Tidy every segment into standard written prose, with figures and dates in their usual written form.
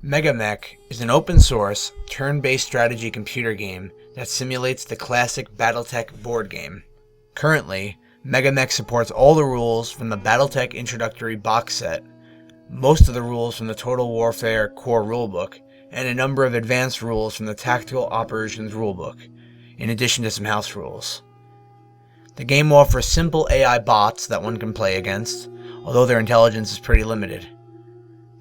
MegaMech is an open-source, turn-based strategy computer game that simulates the classic BattleTech board game. Currently, MegaMech supports all the rules from the BattleTech introductory box set, most of the rules from the Total Warfare core rulebook, and a number of advanced rules from the Tactical Operations rulebook, in addition to some house rules. The game offers simple AI bots that one can play against, although their intelligence is pretty limited.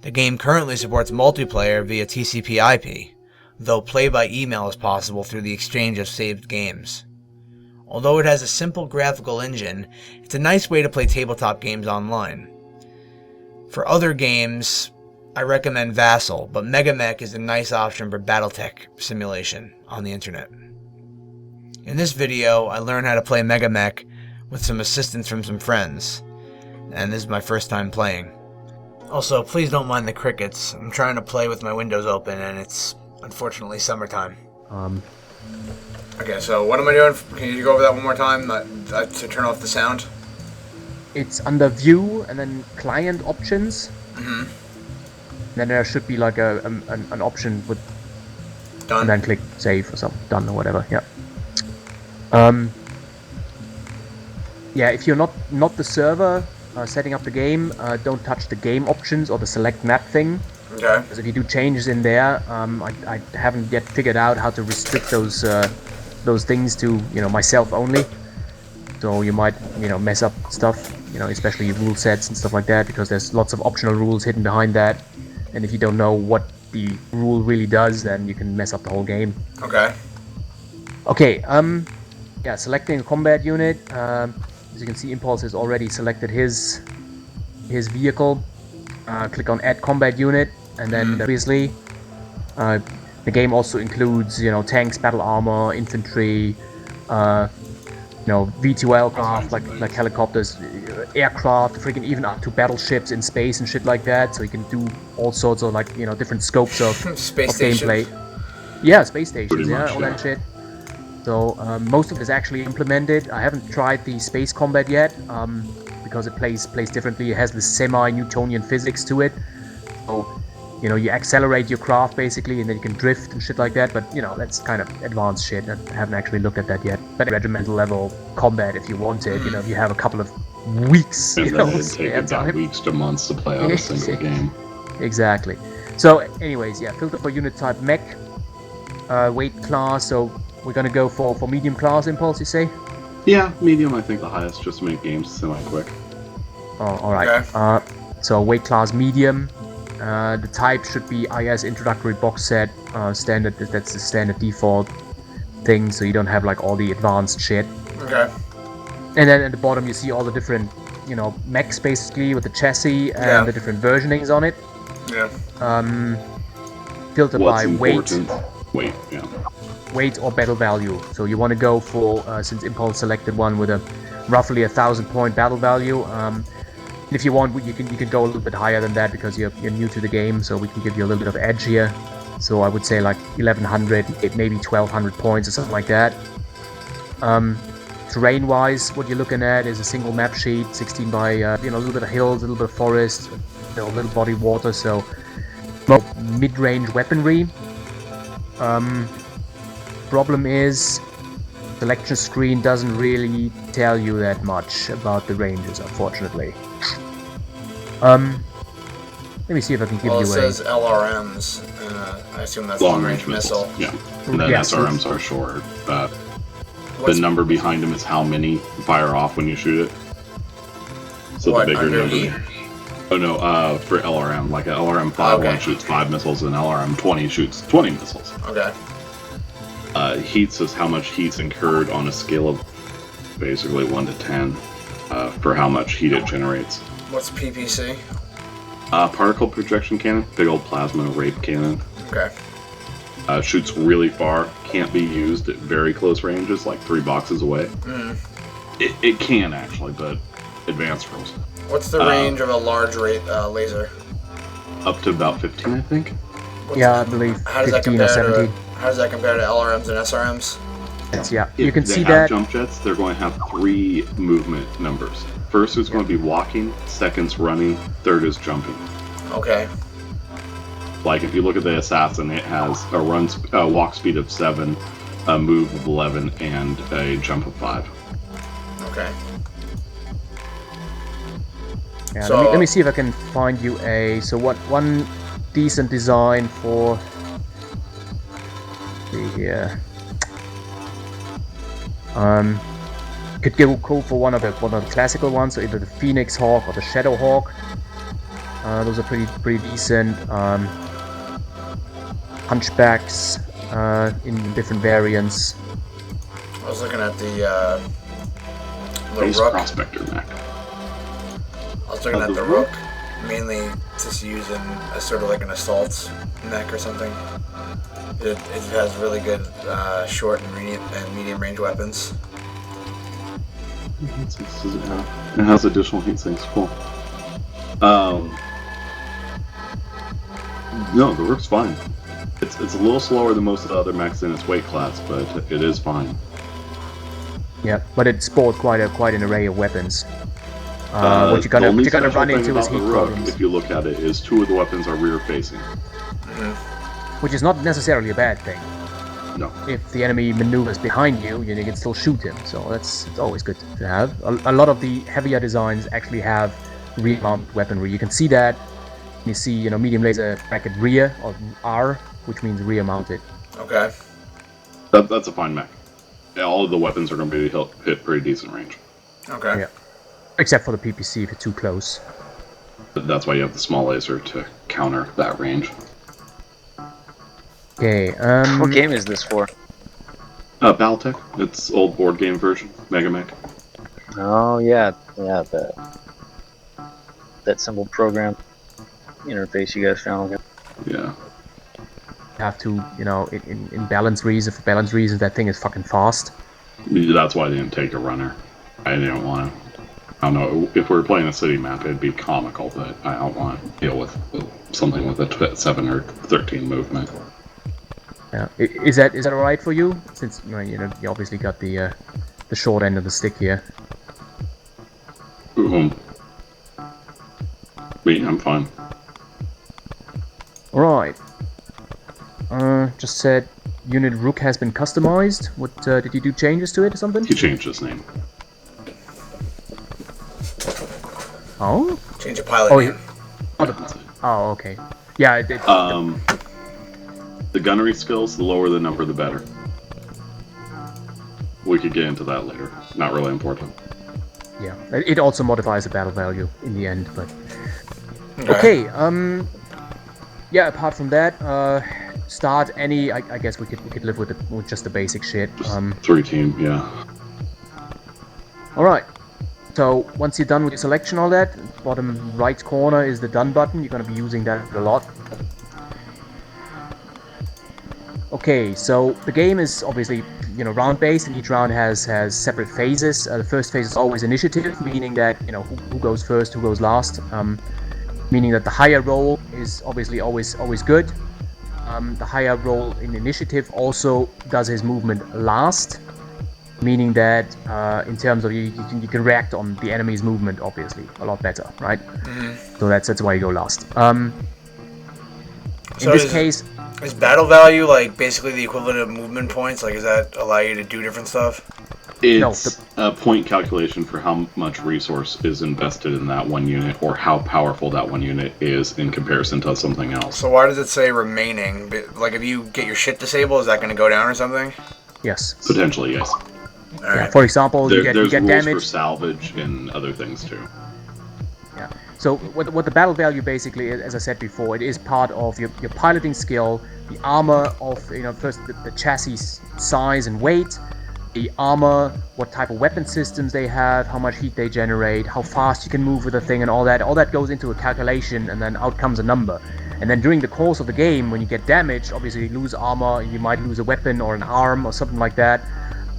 The game currently supports multiplayer via TCP/IP, though play by email is possible through the exchange of saved games. Although it has a simple graphical engine, it's a nice way to play tabletop games online. For other games, I recommend Vassal, but MegaMech is a nice option for BattleTech simulation on the internet. In this video, I learned how to play MegaMech with some assistance from some friends, and this is my first time playing. Also, please don't mind the crickets. I'm trying to play with my windows open, and it's unfortunately summertime. Okay, so what am I doing? Can you go over that one more time to turn off the sound? It's under View and then Client Options. Mm-hmm. Then there should be like an option with Done. And then click Save or something. Done or whatever. Yeah. Yeah. If you're not the server setting up the game, don't touch the game options or the select map thing. Okay. Because if you do changes in there, I haven't yet figured out how to restrict those things to myself only. So you might mess up stuff, especially rule sets and stuff like that, because there's lots of optional rules hidden behind that. And if you don't know what the rule really does, then you can mess up the whole game. Okay. Okay. Yeah. Selecting a combat unit. As you can see, Impulse has already selected his vehicle. Click on Add Combat Unit, and then obviously the game also includes tanks, battle armor, infantry, V2 aircraft like helicopters, aircraft, freaking even up to battleships in space and shit like that. So you can do all sorts of different scopes of gameplay. Yeah, space stations, all that shit. So most of it is actually implemented. I haven't tried the space combat yet because it plays differently. It has this semi-Newtonian physics to it. So you accelerate your craft basically, and then you can drift and shit like that. But that's kind of advanced shit. I haven't actually looked at that yet. But regimental level combat, if you want it, if you have a couple of weeks, and then it'd take about weeks to months to play out a single game. Exactly. So, anyways, yeah, filter for unit type mech, weight class. So we're gonna go for medium class, Impulse, you say? Yeah, medium. I think the highest, just to make games semi-quick. Oh, all right. Okay. So weight class medium. The type should be IS introductory box set standard. That's the standard default thing, so you don't have like all the advanced shit. Okay. And then at the bottom you see all the different, mechs basically with the chassis and the different versionings on it. Yeah. Filter by weight. Weight, yeah. Weight or battle value. So you want to go for since Impulse selected one with a roughly 1,000 point battle value. If you want, you can go a little bit higher than that because you're new to the game, so we can give you a little bit of edge here. So I would say like 1,100, maybe 1,200 points or something like that. Terrain-wise, what you're looking at is a single map sheet, 16 by a little bit of hills, a little bit of forest, a little body of water. So mid-range weaponry. Problem is, selection screen doesn't really tell you that much about the ranges, unfortunately. Let me see if I can give you a... It says LRMs, and I assume that's long-range missile. Yeah, and then SRMs are short. The number behind them is how many fire off when you shoot it. So the bigger number... Oh no, for LRM, like an LRM 5-1 shoots 5 missiles, and LRM 20 shoots 20 missiles. Okay. Heats is how much heat's incurred on a scale of basically 1 to 10 for how much heat it generates. What's PPC? Particle projection cannon, big old plasma rape cannon. Okay. Shoots really far, can't be used at very close ranges, like 3 boxes away. Mm. It can actually, but advanced rules. What's the range of a large laser? Up to about 15, I think. I believe 15 or 17. How does that compare to LRMs and SRMs? Yeah, if you can they see have that. Jump jets, they're going to have 3 movement numbers. First is going to be walking, second's running, third is jumping. Okay. Like if you look at the assassin, it has a walk speed of 7, a move of 11, and a jump of 5. Okay. Yeah, So- let me see if I can find you one decent design for the could go for one of the classical ones, so either the Phoenix Hawk or the Shadow Hawk. Those are pretty decent. Hunchbacks in different variants. I was looking at the Base Rook. Prospector mech. I was looking at the Rook, mainly just using as sort of like an assault mech or something. It has really good short and medium range weapons. It has additional heat sinks. Cool. No, the Rook's fine. It's a little slower than most of the other mechs in its weight class, but it is fine. Yeah, but it sports quite an array of weapons. What you're gonna run into is heat problems, if you look at it, is 2 of the weapons are rear facing. which is not necessarily a bad thing. No. If the enemy maneuvers behind you, you can still shoot him. So it's always good to have. A lot of the heavier designs actually have rear mount weaponry. You can see that. You see, medium laser bracket rear or R, which means rear mounted. Okay. That's a fine mech. Yeah, all of the weapons are going to be hit pretty decent range. Okay. Yeah. Except for the PPC if it's too close. That's why you have the small laser to counter that range. Okay. What game is this for? Battletech. It's old board game version. Mega Mech. Oh yeah, that simple program interface you guys found. Yeah. Have to, in balance reasons. For balance reasons, that thing is fucking fast. That's why I didn't take a runner. I didn't want to. I don't know. If we were playing a city map, it'd be comical, but I don't want to deal with something with a 7 or 13 movement. Yeah. Is that alright for you? Since you obviously got the short end of the stick here. I'm fine. Alright. Just said unit Rook has been customized. What did you do changes to it or something? He changed his name. Oh? Change of pilot Oh, name. Oh, okay. Yeah. The gunnery skills, the lower the number, the better. We could get into that later. Not really important. Yeah. It also modifies the battle value in the end, but. Okay. Yeah. Apart from that, start any. I guess we could live with just the basic shit. Just 3 team, yeah. All right. So once you're done with your selection, all that, bottom right corner is the done button. You're going to be using that a lot. Okay, so the game is obviously round based, and each round has separate phases. The first phase is always initiative, meaning that who goes first, who goes last. Meaning that the higher roll is obviously always good. The higher roll in initiative also does his movement last. Meaning that in terms of you can react on the enemy's movement obviously a lot better, right? Mm-hmm. So that's why you go last. In this case, is battle value like basically the equivalent of movement points? Like, does that allow you to do different stuff? It's a point calculation for how much resource is invested in that one unit, or how powerful that one unit is in comparison to something else. So why does it say remaining? Like, if you get your shit disabled, is that going to go down or something? yes. Potentially, yes. Yeah, for example, you get there's rules damage for salvage and other things too. Yeah. So what the battle value basically is, as I said before, it is part of your piloting skill, the armor of first the chassis size and weight, the armor, what type of weapon systems they have, how much heat they generate, how fast you can move with the thing, and all that. All that goes into a calculation, and then out comes a number. And then during the course of the game, when you get damaged, obviously you lose armor, you might lose a weapon or an arm or something like that.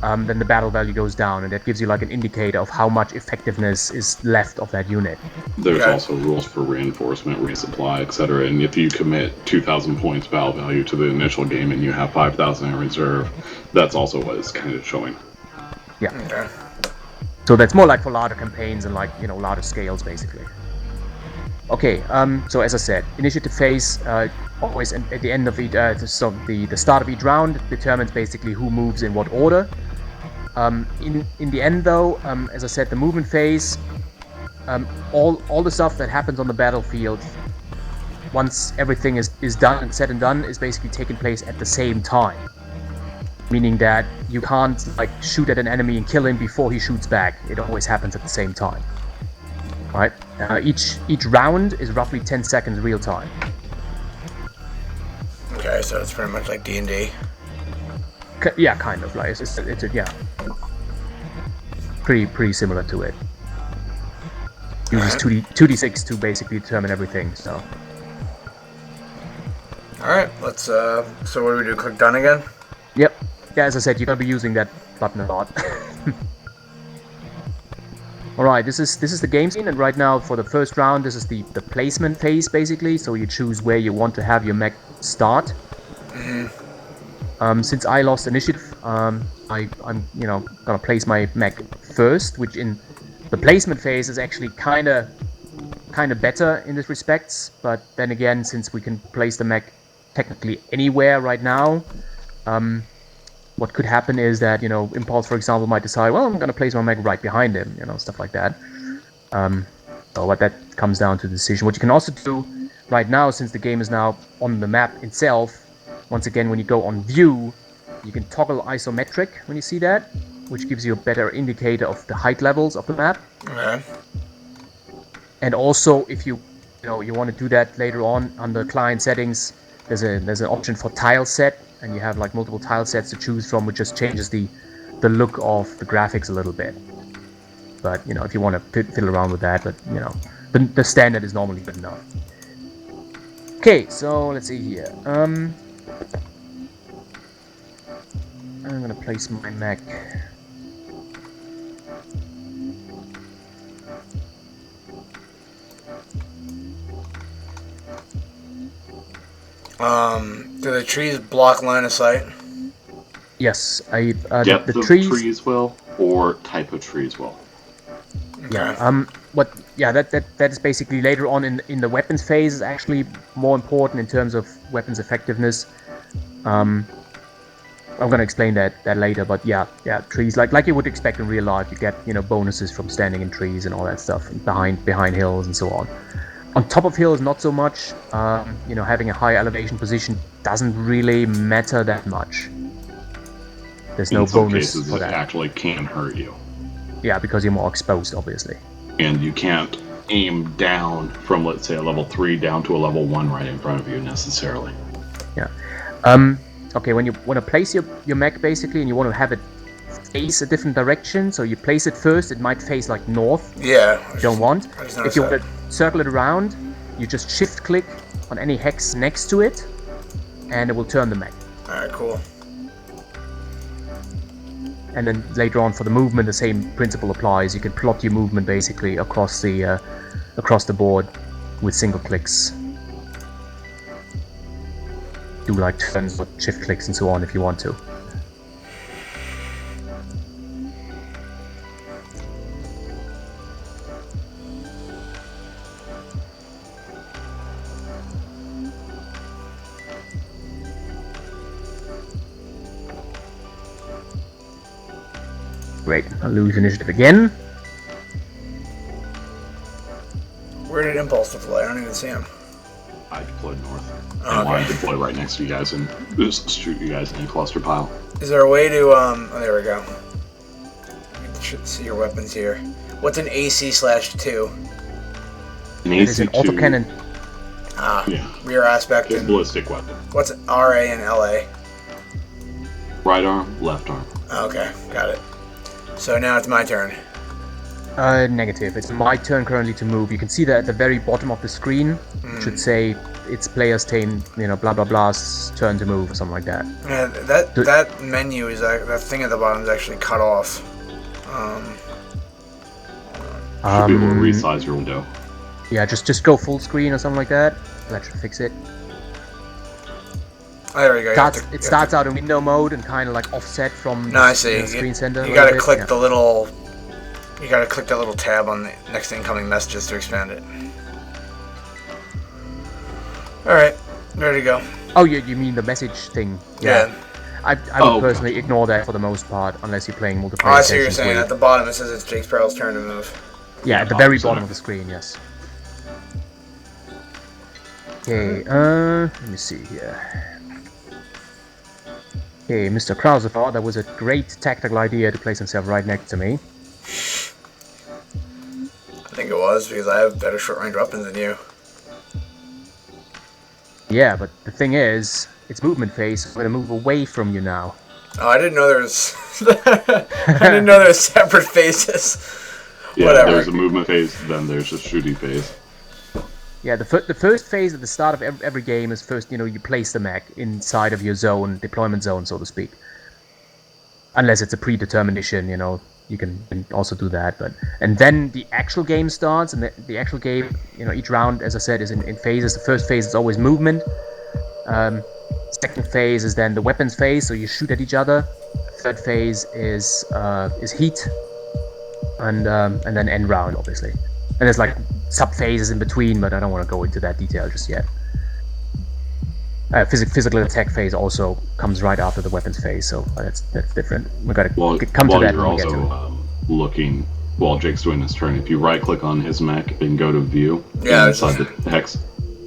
Then the battle value goes down, and that gives you like an indicator of how much effectiveness is left of that unit. There's also rules for reinforcement, resupply, etc. And if you commit 2,000 points battle value to the initial game and you have 5,000 in reserve, that's also what it's kind of showing. Yeah. Okay. So that's more like for larger campaigns and larger scales basically. Okay. So as I said, initiative phase, always at the end of each, so the start of each round determines basically who moves in what order. In the end, though, as I said, the movement phase, all the stuff that happens on the battlefield, once everything is done and said and done, is basically taking place at the same time. Meaning that you can't like shoot at an enemy and kill him before he shoots back. It always happens at the same time. Right? Each round is roughly 10 seconds real time. Okay, so it's pretty much like D&D. Yeah, kind of like it's yeah, pretty similar to it. Uses 2d6 to basically determine everything. So. All right, let's. So what do we do? Click done again? Yep. Yeah, as I said, you're gonna be using that button a lot. Alright, this is the game scene, and right now for the first round, this is the placement phase basically. So you choose where you want to have your mech start. Since I lost initiative, I'm gonna place my mech first, which in the placement phase is actually kind of better in this respects. But then again, since we can place the mech technically anywhere right now, what could happen is that, Impulse, for example, might decide, well, I'm going to place my mech right behind him, stuff like that. So what that comes down to the decision. What you can also do right now, since the game is now on the map itself, once again, when you go on view, you can toggle isometric when you see that, which gives you a better indicator of the height levels of the map. Okay. And also, if you want to do that later on under client settings, there's an option for tile set. And you have like multiple tile sets to choose from, which just changes the look of the graphics a little bit. But if you want to fiddle around with that, but the standard is normally good enough. Okay, so let's see here. I'm gonna place my mech. Do the trees block line of sight? Yes, Depth the of trees will, or type of trees will. Okay. Yeah, that is basically later on in the weapons phase is actually more important in terms of weapons effectiveness. I'm gonna explain that later, but yeah, trees like you would expect in real life, you get bonuses from standing in trees and all that stuff behind hills and so on. On top of hills, not so much. Having a high elevation position doesn't really matter that much. There's no In some bonus cases, for it that. actually can hurt you. Yeah, because you're more exposed, obviously. And you can't aim down from, let's say, a level 3 down to a level 1 right in front of you necessarily. Yeah. Okay, when you want to place your mech basically, and you want to have it face a different direction, so you place it first, it might face like north. Yeah. You don't want. I just If noticed you want that. to circle it around, you just shift click on any hex next to it, and it will turn the mech. Alright, cool. And then later on for the movement, the same principle applies. You can plot your movement basically across the board with single clicks. Do like turns with shift clicks and so on if you want to. Great, I'll lose initiative again. Where did Impulse deploy? I don't even see him. I deployed north. Oh, And okay. I deploy right next to you guys and just shoot you guys in a cluster pile. Is there a way to, oh, there we go. You should see your weapons here. What's an AC/2? An It is an AC2, autocannon. Ah, yeah, rear aspect it's a and ballistic weapon. what's RA and LA? Right arm, left arm. Okay, got it. So now it's my turn. Negative. It's my turn currently to move. You can see that at the very bottom of the screen. It should say it's player's turn, blah blah blah's turn to move or something like that. Yeah, that menu is that thing at the bottom is actually cut off. Should be able to resize your window. Yeah, just go full screen or something like that. That should fix it. Oh, there we go. It starts out in window mode and kind of like offset from No, I see. the screen center. You a gotta little bit. click Yeah. the little. You gotta click that little tab on the next incoming messages to expand it. All right. There you go. Oh, you mean the message thing? Yeah. I would personally ignore that for the most part, unless you're playing multiplayer. Oh, I see what you're saying. At the bottom it says it's Jake Sparrow's turn to move. Yeah, at the very bottom of the screen, yes. Okay, let me see here. Okay, Mr. Krause thought that was a great tactical idea to place himself right next to me. I think it was, because I have better short-range weapons than you. Yeah, but the thing is, it's movement phase, so I'm gonna move away from you now. Oh, I didn't know there was... I didn't know there was separate phases. Yeah, Whatever. there's a movement phase, then there's a shooting phase. Yeah, the first phase at the start of every game is first, you place the mech inside of your zone, deployment zone, so to speak. Unless it's a predetermined mission, you can also do that. And then the actual game starts, and the actual game, each round, as I said, is in phases. The first phase is always movement. Second phase is then the weapons phase, so you shoot at each other. Third phase is heat, and then end round, obviously. And there's like sub-phases in between, but I don't want to go into that detail just yet. Physical attack phase also comes right after the weapons phase, so that's different. We gotta come to that when we get to it. Looking while Jake's doing his turn, if you right-click on his mech and go to view, inside the hex,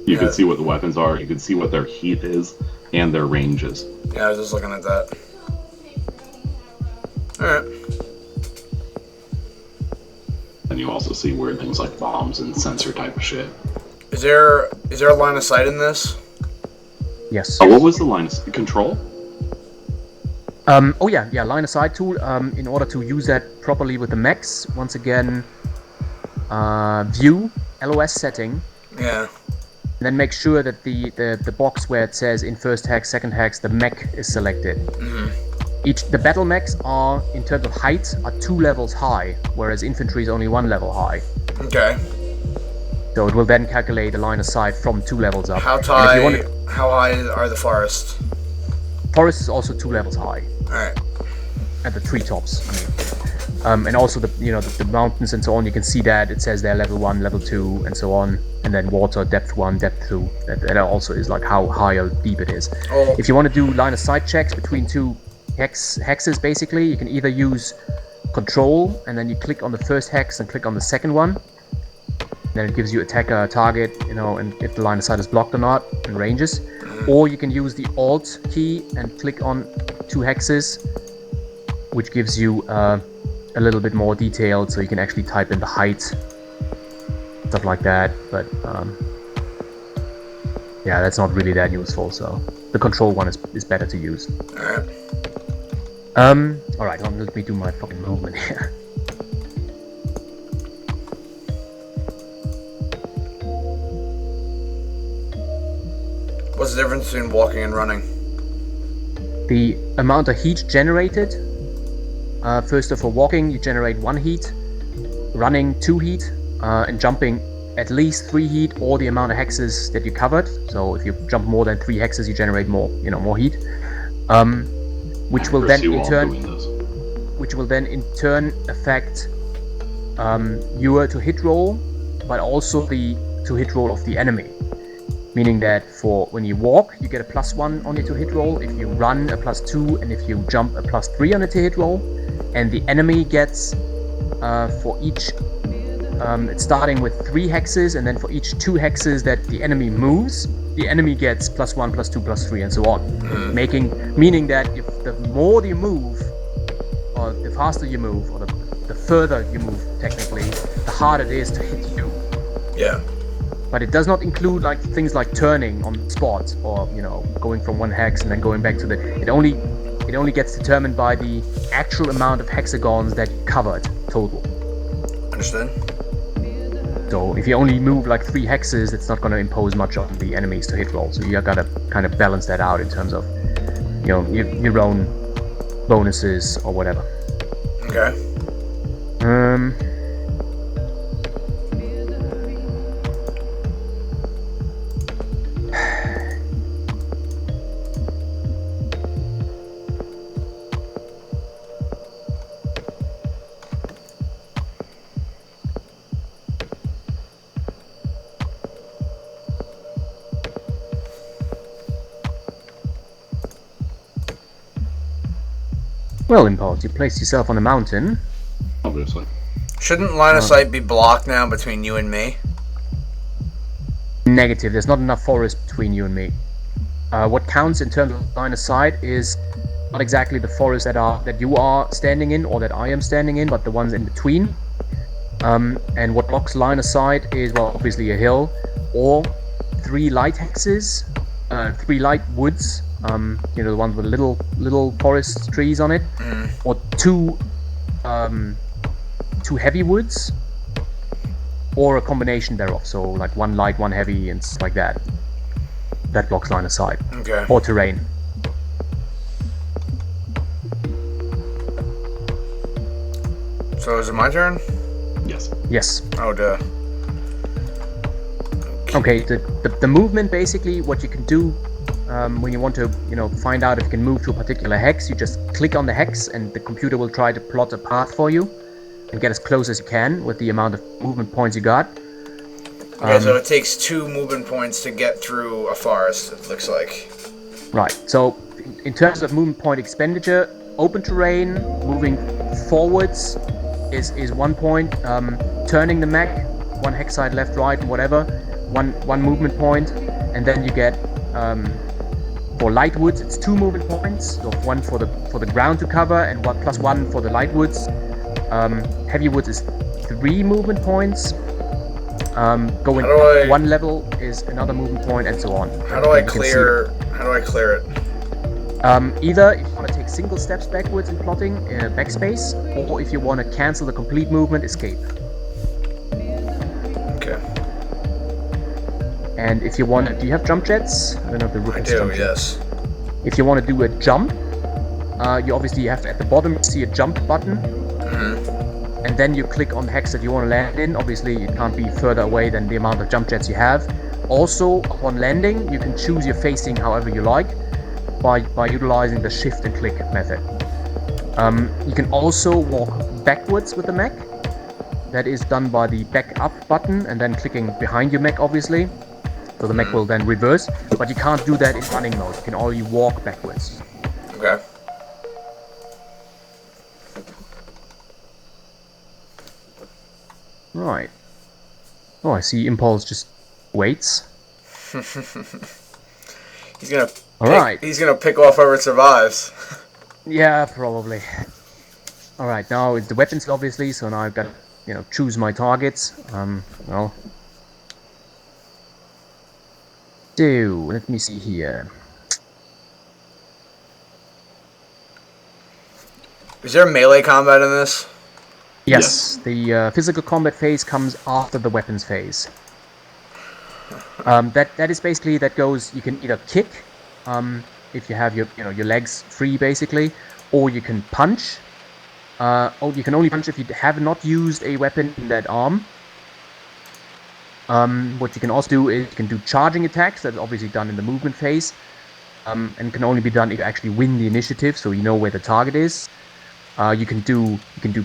you can see what the weapons are. You can see what their heat is and their range is. Yeah, I was just looking at that. Alright. And you also see weird things like bombs and sensor type of shit. Is there a line of sight in this? Yes. Oh, what was the line of control? Oh yeah, line of sight tool. In order to use that properly with the mechs, once again, view, LOS setting. Yeah. And then make sure that the box where it says in first hex, second hex, the mech is selected. The battle mechs are, in terms of height, are 2 levels high, whereas infantry is only 1 level high. Okay. So it will then calculate a line of sight from 2 levels up. How high are the forests? Forest is also 2 levels high. Alright. At the treetops, I mean. And also the mountains and so on, you can see that it says there level 1, level 2, and so on. And then water, depth 1, depth 2. That also is like how high or deep it is. Oh. If you want to do line of sight checks between 2 hexes, basically, you can either use control, and then you click on the first hex and click on the second one. Then it gives you attacker target, and if the line of sight is blocked or not, and ranges. Or you can use the Alt key and click on 2 hexes, which gives you a little bit more detailed, so you can actually type in the height, stuff like that. But yeah, that's not really that useful. So the control one is better to use. Alright, let me do my fucking movement here. What's the difference between walking and running? The amount of heat generated. First of all, walking, you generate 1 heat. Running, 2 heat. And jumping, at least 3 heat, or the amount of hexes that you covered. So if you jump more than 3 hexes, you generate more heat. Which will then in turn affect your to-hit roll, but also the to-hit roll of the enemy. Meaning that when you walk, you get a +1 on your to-hit roll, if you run a +2, and if you jump a +3 on the to-hit roll. And the enemy gets, for each, it's starting with 3 hexes, and then for each 2 hexes that the enemy moves, the enemy gets +1, +2, +3, and so on. Meaning that if the more you move, or the faster you move, or the further you move, technically, the harder it is to hit you. Yeah. But it does not include things like turning on the spot, or going from 1 hex and then going back to the. It only gets determined by the actual amount of hexagons that you covered total. Understand. So if you only move 3 hexes, it's not going to impose much on the enemies to hit roll. So you gotta kind of balance that out in terms of your own bonuses or whatever. Okay. Well, Impulse, you placed yourself on a mountain. Obviously. Shouldn't line of sight be blocked now between you and me? Negative. There's not enough forest between you and me. What counts in terms of line of sight is not exactly the forest that you are standing in or that I am standing in, but the ones in between. And what blocks line of sight is, well, obviously a hill or 3 light hexes, 3 light woods. The ones with little forest trees on it, or 2 heavy woods, or a combination thereof. So like 1 light, 1 heavy, and stuff like that. That blocks line of sight. Okay. Or terrain. So is it my turn? Yes. Yes. Oh, duh. Okay. The movement, basically, what you can do when you want to, find out if you can move to a particular hex, you just click on the hex, and the computer will try to plot a path for you and get as close as you can with the amount of movement points you got. Okay, so it takes 2 movement points to get through a forest, it looks like. Right, so in terms of movement point expenditure, open terrain, moving forwards is 1 point. Turning the mech, 1 hex side, left, right, and whatever, one movement point. And then you get, for light woods, it's 2 movement points. So 1 for the ground to cover, and +1 for the light woods. Heavy woods is 3 movement points. Going up 1 level is another movement point, and so on. How do I clear it? Either if you want to take single steps backwards in plotting, backspace, or if you want to cancel the complete movement, escape. Okay. And if you want, do you have jump jets? I don't know if the roof has jump jets. Yes. If you want to do a jump, you obviously have to, at the bottom, see a jump button. And then you click on the hex that you want to land in. Obviously, it can't be further away than the amount of jump jets you have. Also, upon landing, you can choose your facing however you like by utilizing the shift and click method. You can also walk backwards with the mech. That is done by the back up button and then clicking behind your mech, obviously. So the mech will then reverse, but you can't do that in running mode. You can only walk backwards. Okay. Right. Oh, I see Impulse just waits. He's gonna pick off whoever survives. Yeah, probably. Alright, now it's the weapons, obviously, so now I've got to, choose my targets. Well. So, let me see here. Is there melee combat in this? Yes, the physical combat phase comes after the weapons phase. That is basically, that goes, you can either kick, if you have your legs free basically, or you can punch. Or you can only punch if you have not used a weapon in that arm. What you can also do is you can do charging attacks. That's obviously done in the movement phase, and can only be done if you actually win the initiative, so you know where the target is. You can do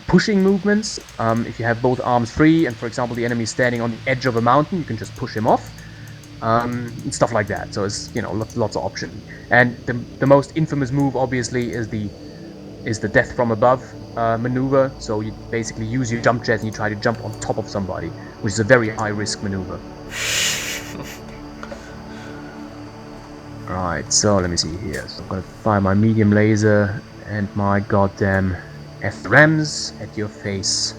pushing movements. If you have both arms free, and for example the enemy is standing on the edge of a mountain, you can just push him off, and stuff like that. So it's lots of options. And the most infamous move obviously is the death from above maneuver. So you basically use your jump jet and you try to jump on top of somebody, which is a very high risk maneuver. Alright, so let me see here. So I'm gonna fire my medium laser and my goddamn FRMs at your face.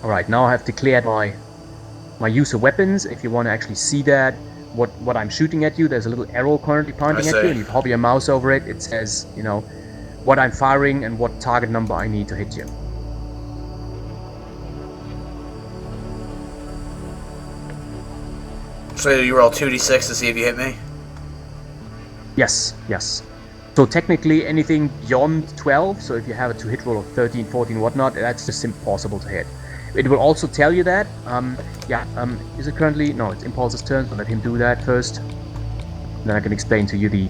Alright, now I have declared my use of weapons. If you want to actually see that, what I'm shooting at you, there's a little arrow currently pointing at you, and you hover your mouse over it, it says, what I'm firing and what target number I need to hit you. So you roll 2d6 to see if you hit me? Yes. So technically anything beyond 12, so if you have a to-hit roll of 13, 14, whatnot, that's just impossible to hit. It will also tell you that, is it currently? No, it's Impulse's turn, so let him do that first. Then I can explain to you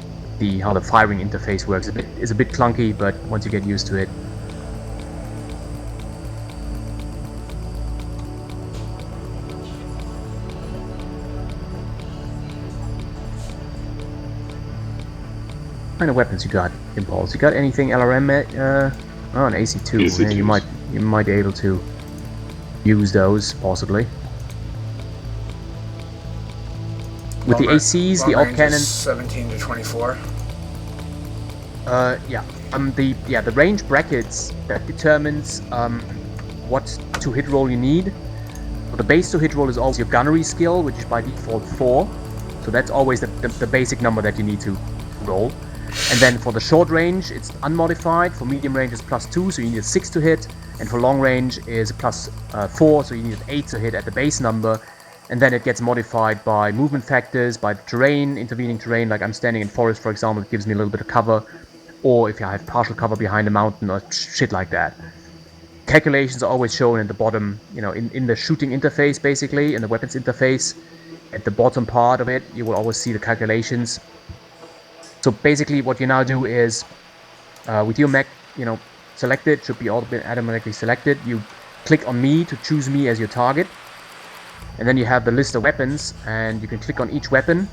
how the firing interface works. It's a bit clunky, but once you get used to it. kind of weapons you got, Impulse? You got anything LRM? Oh, an AC2. Yeah, you might be able to use those possibly. With the ACs, the AUG cannons. 17 to 24. Yeah. The range brackets that determines what to hit roll you need. So the base to hit roll is always your gunnery skill, which is by default 4. So that's always the basic number that you need to roll. And then for the short range, it's unmodified. For medium range, it's +2, so you need a 6 to hit. And for long range is +4, so you need an 8 to hit at the base number. And then it gets modified by movement factors, by the terrain, intervening terrain. Like I'm standing in forest, for example, it gives me a little bit of cover. Or if I have partial cover behind a mountain or shit like that. Calculations are always shown in the bottom, in the shooting interface, basically, in the weapons interface. At the bottom part of it, you will always see the calculations. So basically what you now do is, with your mech, selected, should be automatically selected. You click on me to choose me as your target. And then you have the list of weapons, and you can click on each weapon.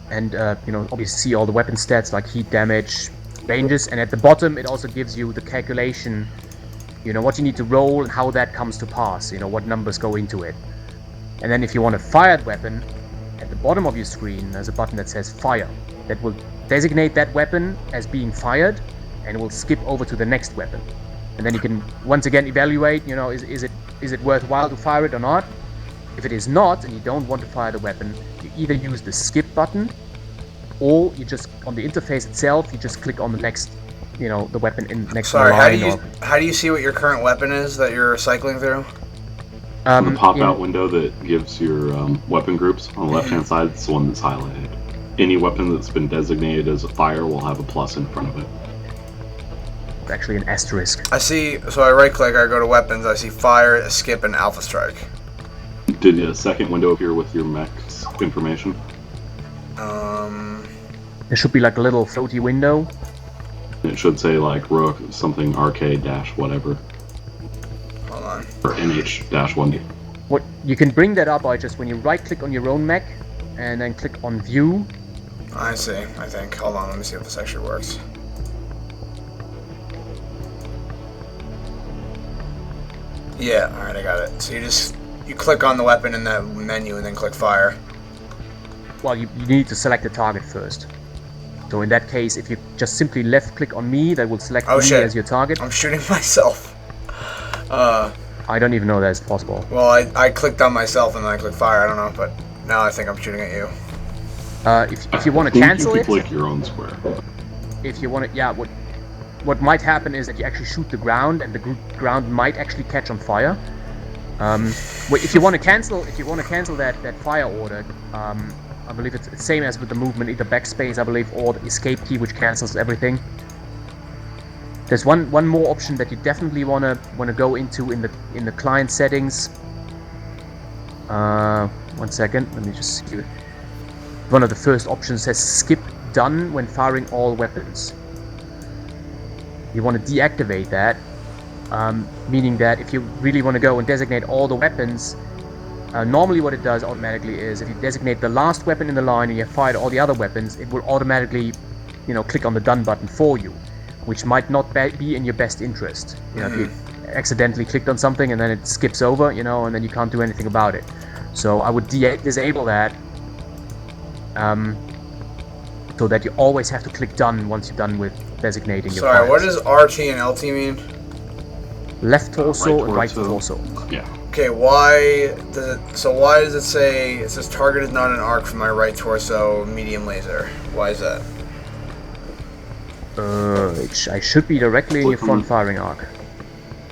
And, obviously see all the weapon stats like heat damage, ranges. And at the bottom, it also gives you the calculation, what you need to roll and how that comes to pass, what numbers go into it. And then if you want a fired weapon, at the bottom of your screen, there's a button that says fire. That will designate that weapon as being fired, and will skip over to the next weapon. And then you can once again evaluate, is it worthwhile to fire it or not? If it is not, and you don't want to fire the weapon, you either use the skip button, or you just, on the interface itself, you just click on the next, the weapon next to the line. Sorry, how do you see what your current weapon is that you're cycling through? The pop-out window that gives your weapon groups on the left-hand side, it's the one that's highlighted. Any weapon that's been designated as a fire will have a plus in front of it. It's actually an asterisk. I see, so I right-click, I go to weapons, I see fire, skip, and alpha strike. Did a second window appear with your mech's information? There should be like a little floaty window. It should say like Rook something arcade dash whatever. Hold on. Or NH-1D. What you can bring that up by just when you right-click on your own mech, and then click on View. I see, I think. Hold on, let me see if this actually works. Yeah, alright, I got it. So you click on the weapon in that menu and then click fire. Well, you need to select the target first. So in that case, if you just simply left-click on me, that will select me as your target. I'm shooting myself. I don't even know that's possible. Well, I clicked on myself and then I clicked fire, I don't know, but now I think I'm shooting at you. If you want to cancel you can click your own square. If you want to, yeah, what might happen is that you actually shoot the ground, and the ground might actually catch on fire. If you want to cancel that fire order, I believe it's the same as with the movement, either backspace, I believe, or the escape key, which cancels everything. There's one more option that you definitely wanna go into in the client settings. 1 second, let me just see. One of the first options says skip done when firing all weapons. You want to deactivate that, meaning that if you really want to go and designate all the weapons, normally what it does automatically is if you designate the last weapon in the line and you have fired all the other weapons, it will automatically, click on the done button for you, which might not be in your best interest. If you accidentally clicked on something and then it skips over, and then you can't do anything about it. So I would disable that, so that you always have to click done once you're done with designating your fires. Sorry, what does RT and LT mean? Left torso and right torso. Yeah. Okay, why does it say, it says target is not an arc for my right torso, medium laser? Why is that? I should be directly in your front firing arc.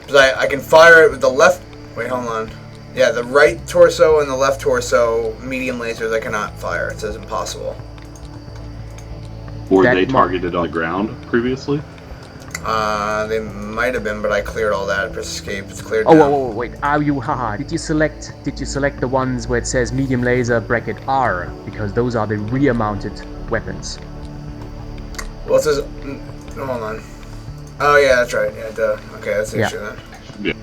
Because I can fire it with the left, wait, hold on. Yeah, the right torso and the left torso, medium lasers I cannot fire. It says impossible. Were they targeted on the ground previously? They might have been, but I cleared all that. Press escape. It's cleared. Oh, wait. Did you select the ones where it says medium laser bracket R? Because those are the rear-mounted weapons. Well, it says. Hold on. Oh yeah, that's right. Yeah, duh. Okay, that's the issue then. Yeah.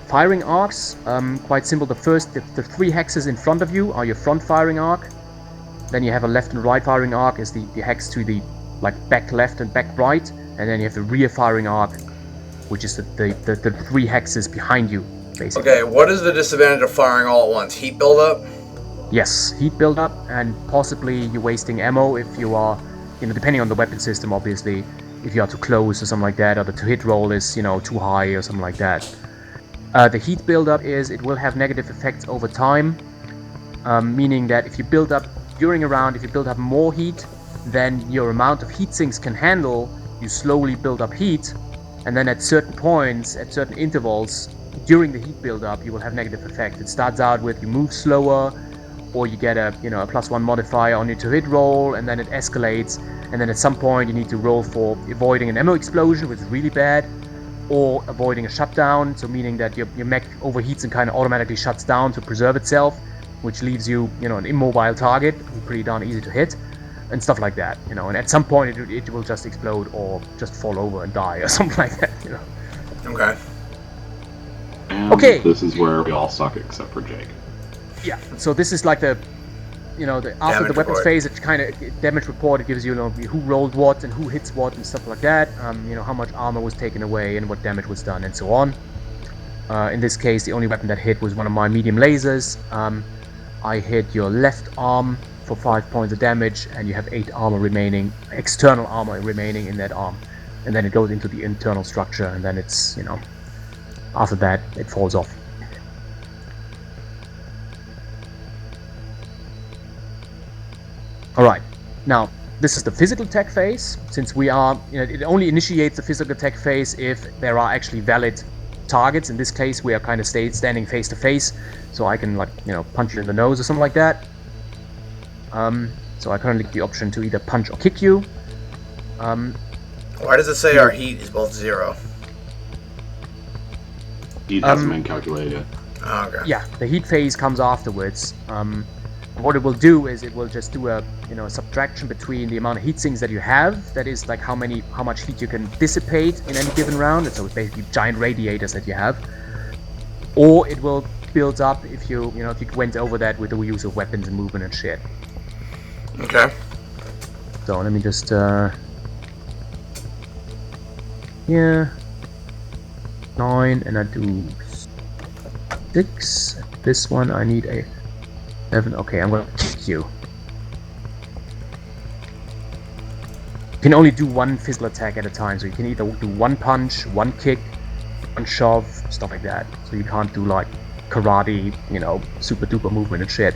Firing arcs, quite simple. The 3 hexes in front of you are your front firing arc. Then you have a left and right firing arc as the hex to the like back left and back right, and then you have the rear firing arc, which is the 3 hexes behind you, basically. Okay, what is the disadvantage of firing all at once? Heat buildup? Yes, heat buildup, and possibly you're wasting ammo if you are, depending on the weapon system, obviously, if you are too close or something like that, or the to-hit roll is, too high or something like that. The heat buildup is, it will have negative effects over time, meaning that if you build up, during a round, if you build up more heat than your amount of heat sinks can handle, you slowly build up heat, and then at certain points, at certain intervals, during the heat buildup, you will have negative effect. It starts out with you move slower, or you get a +1 modifier on your to-hit roll, and then it escalates, and then at some point you need to roll for avoiding an ammo explosion, which is really bad, or avoiding a shutdown, so meaning that your mech overheats and kind of automatically shuts down to preserve itself, which leaves you, an immobile target, pretty darn easy to hit, and stuff like that, and at some point it will just explode or just fall over and die or something like that, Okay. And Okay. This is where we all suck except for Jake. Yeah, so this is like the after the weapons report. phase, it kind of damage report. It gives you, who rolled what and who hits what and stuff like that. How much armor was taken away and what damage was done and so on. In this case, the only weapon that hit was one of my medium lasers. I hit your left arm for 5 points of damage, and you have 8 armor remaining, external armor remaining in that arm, and then it goes into the internal structure, and then it's after that it falls off. Alright, now this is the physical attack phase. Since we are, it only initiates the physical attack phase if there are actually valid targets. In this case, we are kind of standing face to face, so I can punch you in the nose or something like that. So I currently get the option to either punch or kick you. Why does it say our heat is both 0? Heat hasn't been calculated yet. Oh, okay. Yeah, the heat phase comes afterwards. What it will do is it will just do a subtraction between the amount of heat sinks that you have. That is like how much heat you can dissipate in any given round. So it's basically giant radiators that you have. Or it will build up if you went over that with the use of weapons and movement and shit. Okay. So let me just yeah, 9, and I do 6. This one I need a 7. Okay, I'm gonna kick you. You can only do one physical attack at a time, so you can either do one punch, one kick, one shove, stuff like that. So you can't do like karate, super duper movement and shit.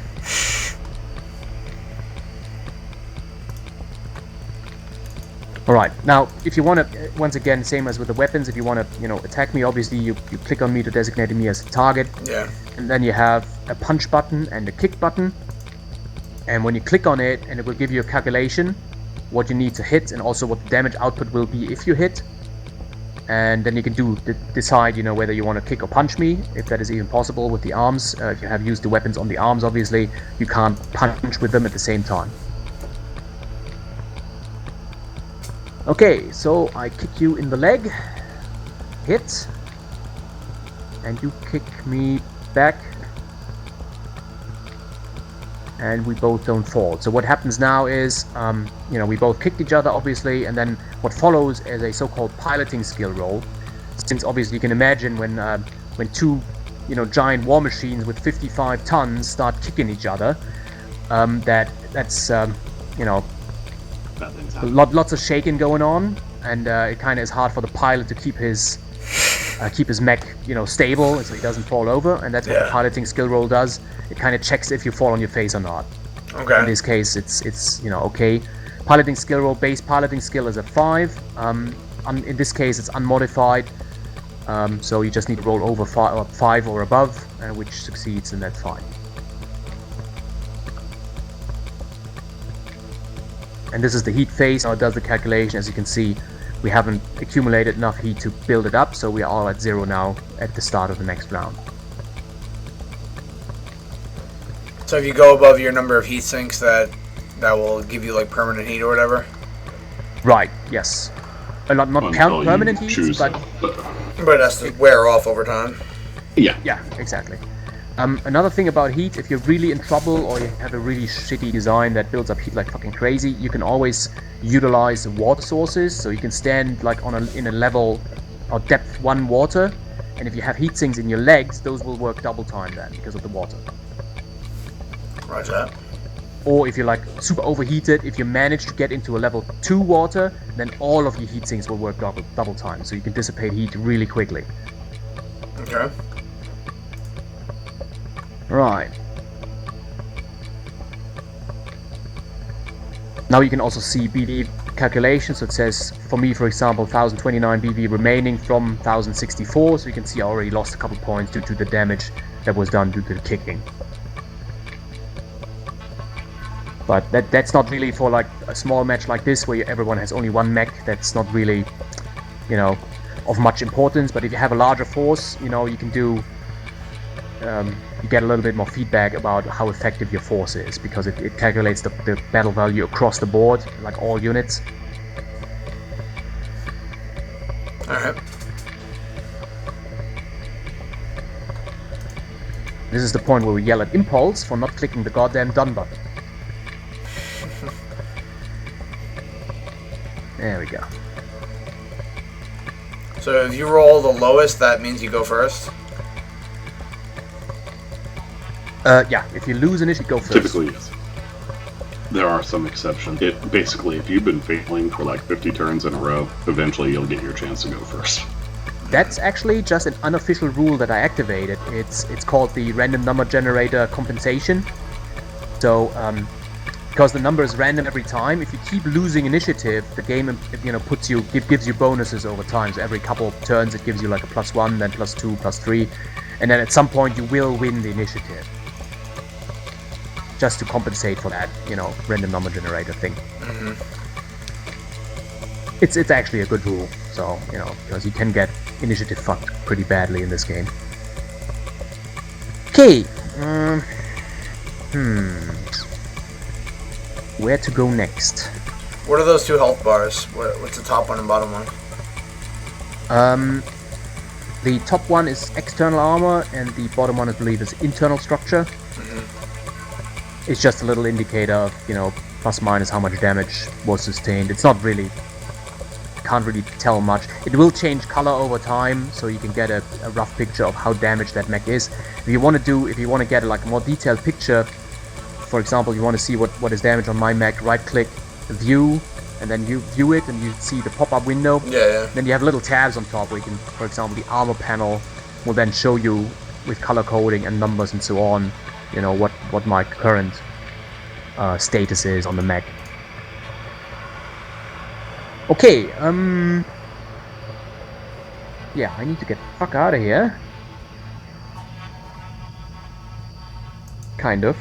Alright, now if you want to, once again, same as with the weapons, if you want to, attack me, obviously you click on me to designate me as a target. Yeah. And then you have a punch button and a kick button. And when you click on it, and it will give you a calculation, what you need to hit, and also what the damage output will be if you hit. And then you can decide, whether you want to kick or punch me, if that is even possible with the arms. If you have used the weapons on the arms, obviously, you can't punch with them at the same time. Okay, so I kick you in the leg, hit, and you kick me back, and we both don't fall. So what happens now is, we both kicked each other, obviously, and then what follows is a so-called piloting skill roll. Since obviously you can imagine when two, giant war machines with 55 tons start kicking each other, that's lots of shaking going on, and it kind of is hard for the pilot to keep his mech, stable, so he doesn't fall over, and that's what the piloting skill roll does. It kind of checks if you fall on your face or not. Okay. In this case, it's okay. Piloting skill roll, base piloting skill is a 5. In this case, it's unmodified, so you just need to roll over 5 or above, which succeeds, and that's fine. And this is the heat phase. Now it does the calculation. As you can see, we haven't accumulated enough heat to build it up, so we are all at 0 now at the start of the next round. So if you go above your number of heat sinks, that will give you like permanent heat or whatever? Right, yes. Not permanent heat, but it has to wear off over time. Yeah. Yeah, exactly. Another thing about heat, if you're really in trouble or you have a really shitty design that builds up heat like fucking crazy, you can always utilize water sources. So you can stand like in a level or depth 1 water, and if you have heat sinks in your legs, those will work double time then because of the water. Roger that. Or if you're like super overheated, if you manage to get into a level 2 water, then all of your heat sinks will work double time, so you can dissipate heat really quickly. Okay. Right. Now you can also see BV calculations. So it says, for me, for example, 1029 BV remaining from 1064. So you can see I already lost a couple points due to the damage that was done due to the kicking. But that's not really for like a small match like this where everyone has only one mech. That's not really, you know, of much importance. But if you have a larger force, you know, you can do. You get a little bit more feedback about how effective your force is, because it calculates the battle value across the board, like all units. Alright. This is the point where we yell at Impulse for not clicking the goddamn done button. There we go. So if you roll the lowest, that means you go first? Yeah, if you lose an issue, go first. Typically, yes. There are some exceptions. Basically, if you've been failing for like 50 turns in a row, eventually you'll get your chance to go first. That's actually just an unofficial rule that I activated. It's called the random number generator compensation. So, because the number is random every time, if you keep losing initiative, the game, you know, gives you bonuses over time. So every couple of turns, it gives you like a +1, then +2, +3, and then at some point you will win the initiative. Just to compensate for that, you know, random number generator thing. Mm-hmm. It's actually a good rule, so, you know, because you can get initiative fucked pretty badly in this game. Okay. Where to go next? What are those 2 health bars? What's the top one and bottom one? The top one is external armor, and the bottom one, I believe, is internal structure. It's just a little indicator of, you know, plus minus how much damage was sustained. It's not really, can't really tell much. It will change color over time, so you can get a rough picture of how damaged that mech is. If you want to get like a more detailed picture, for example, you want to see what is damage on my mech, right click, view, and then you view it and you see the pop-up window. Yeah. Then you have little tabs on top where you can, for example, the armor panel will then show you with color coding and numbers and so on, you know, what my current status is on the mech. Okay, yeah, I need to get the fuck out of here. Kind of.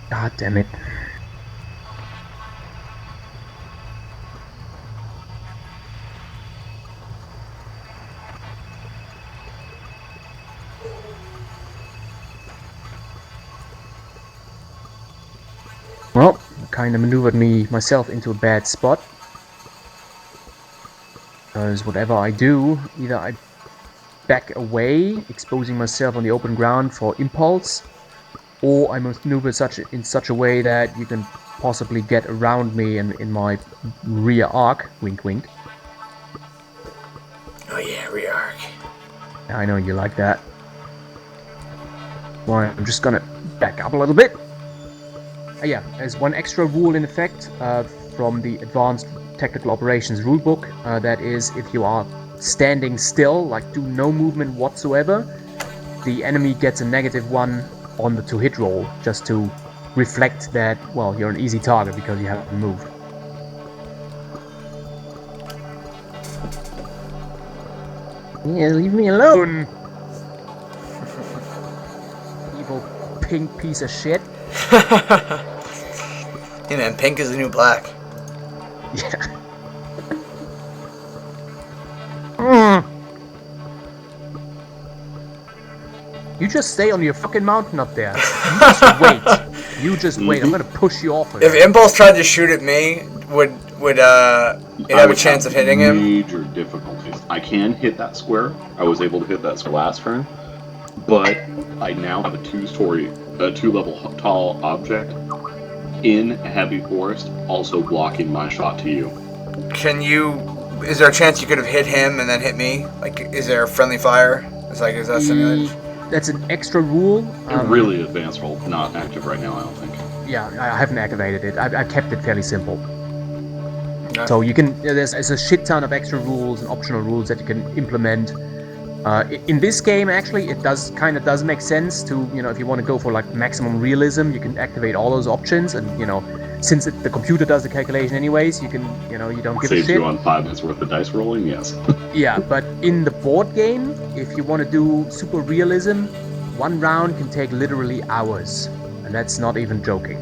God damn it. Well, kind of maneuvered myself into a bad spot. Because whatever I do, either I back away, exposing myself on the open ground for Impulse, or I must maneuver in such a way that you can possibly get around me in my rear arc. Wink, wink. Oh yeah, rear arc. I know you like that. Well, I'm just gonna back up a little bit. Yeah, there's one extra rule in effect from the Advanced Technical Operations rulebook. That is, if you are standing still, like do no movement whatsoever, the enemy gets a -1 on the to-hit roll, just to reflect that, well, you're an easy target because you haven't moved. Yeah, leave me alone! Evil pink piece of shit. Hey man, pink is the new black. Yeah. You just stay on your fucking mountain up there. You just wait. You just wait. I'm gonna push you off of If it. Impulse tried to shoot at me, would You'd have a chance of hitting him? Major difficulties. I can hit that square. I was able to hit that square last turn. But I now have a two-level tall object in a heavy forest, also blocking my shot to you. Is there a chance you could have hit him and then hit me? Like, is there a friendly fire? Is that simulated? That's an extra rule. Really advanced rule, not active right now, I don't think. Yeah, I haven't activated it. I kept it fairly simple. Okay. So you can, there's a shit ton of extra rules and optional rules that you can implement. In this game, actually, it does make sense to, if you want to go for like maximum realism, you can activate all those options, and since the computer does the calculation anyways, you can, you don't give a shit. Saves you on 5 minutes worth of dice rolling, yes. Yeah, but in the board game, if you want to do super realism, one round can take literally hours, and that's not even joking.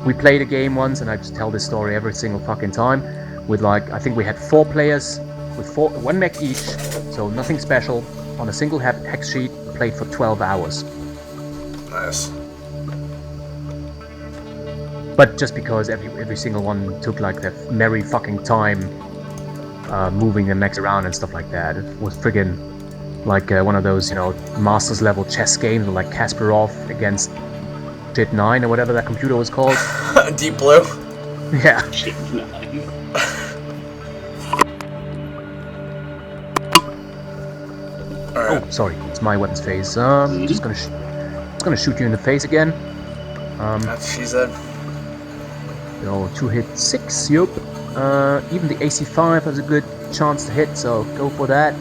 We played a game once, and I just tell this story every single fucking time, with I think we had 4 players, with 1 mech each, so nothing special, on a single hex sheet, played for 12 hours. Nice. But just because every single one took like that merry fucking time moving the mechs around and stuff like that. It was friggin' like one of those, Masters level chess games, like Kasparov against Jet 9 or whatever that computer was called. Deep Blue? Yeah. Jet 9. Oh, sorry, it's my weapons phase. Just gonna shoot you in the face again. That's what she said. 2 hit 6, yup. Even the AC5 has a good chance to hit, so go for that.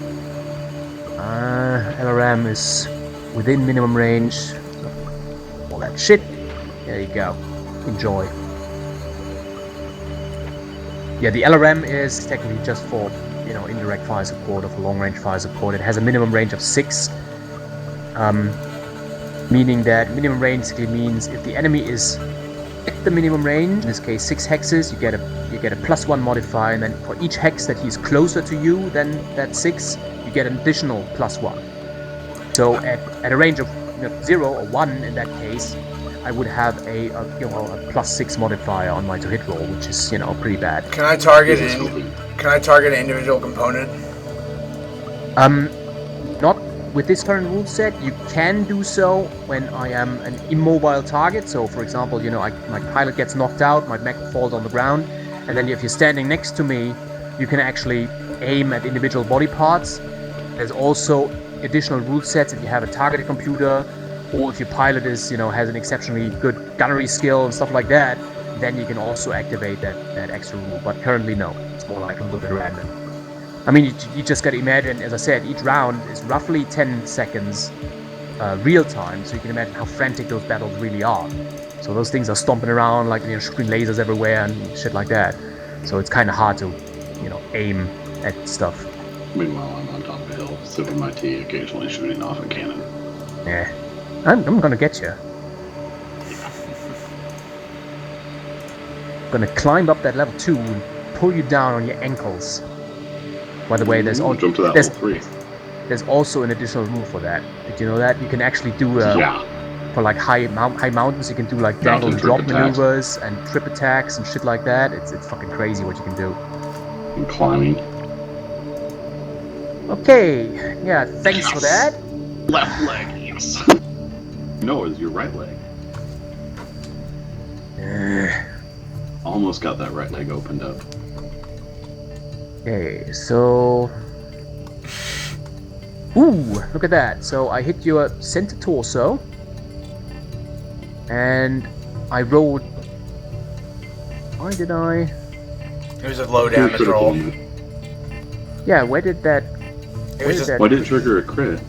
LRM is within minimum range. All that shit. There you go. Enjoy. Yeah, the LRM is technically just for, indirect fire support or for long-range fire support. It has a minimum range of 6. Meaning that minimum range basically means if the enemy is at the minimum range, in this case 6 hexes, you get a +1 modifier, and then for each hex that he's closer to you than that 6, you get an additional +1. So at a range of 0 or 1 in that case, I would have a +6 modifier on my to-hit roll, which is pretty bad. Can I target an individual component? Not with this current rule set. You can do so when I am an immobile target. So, for example, my pilot gets knocked out, my mech falls on the ground, and then if you're standing next to me, you can actually aim at individual body parts. There's also additional rule sets if you have a targeted computer, or if your pilot is, has an exceptionally good gunnery skill and stuff like that, then you can also activate that extra rule. But currently, no. It's more like a little bit random. I mean, you just gotta imagine, as I said, each round is roughly 10 seconds real time, so you can imagine how frantic those battles really are. So those things are stomping around, like, shooting lasers everywhere and shit like that. So it's kind of hard to, aim at stuff. Meanwhile, I'm on top of a hill, sipping my tea, occasionally shooting off a cannon. Yeah. I'm gonna get you. Gonna climb up that level 2 and pull you down on your ankles. By the way, there's jump to that level 3. There's also an additional rule for that. Did you know that? You can actually do for like high mountains. You can do like dangle and drop maneuvers and trip attacks and shit like that. It's fucking crazy what you can do. And climbing. Okay, yeah, thanks for that. Left leg, yes. No, it's your right leg. Almost got that right leg opened up. Okay, so... Ooh, look at that. So I hit your center torso. And I rolled... Why did I... It was a low damage roll. Yeah, where did that... Why did it trigger a crit?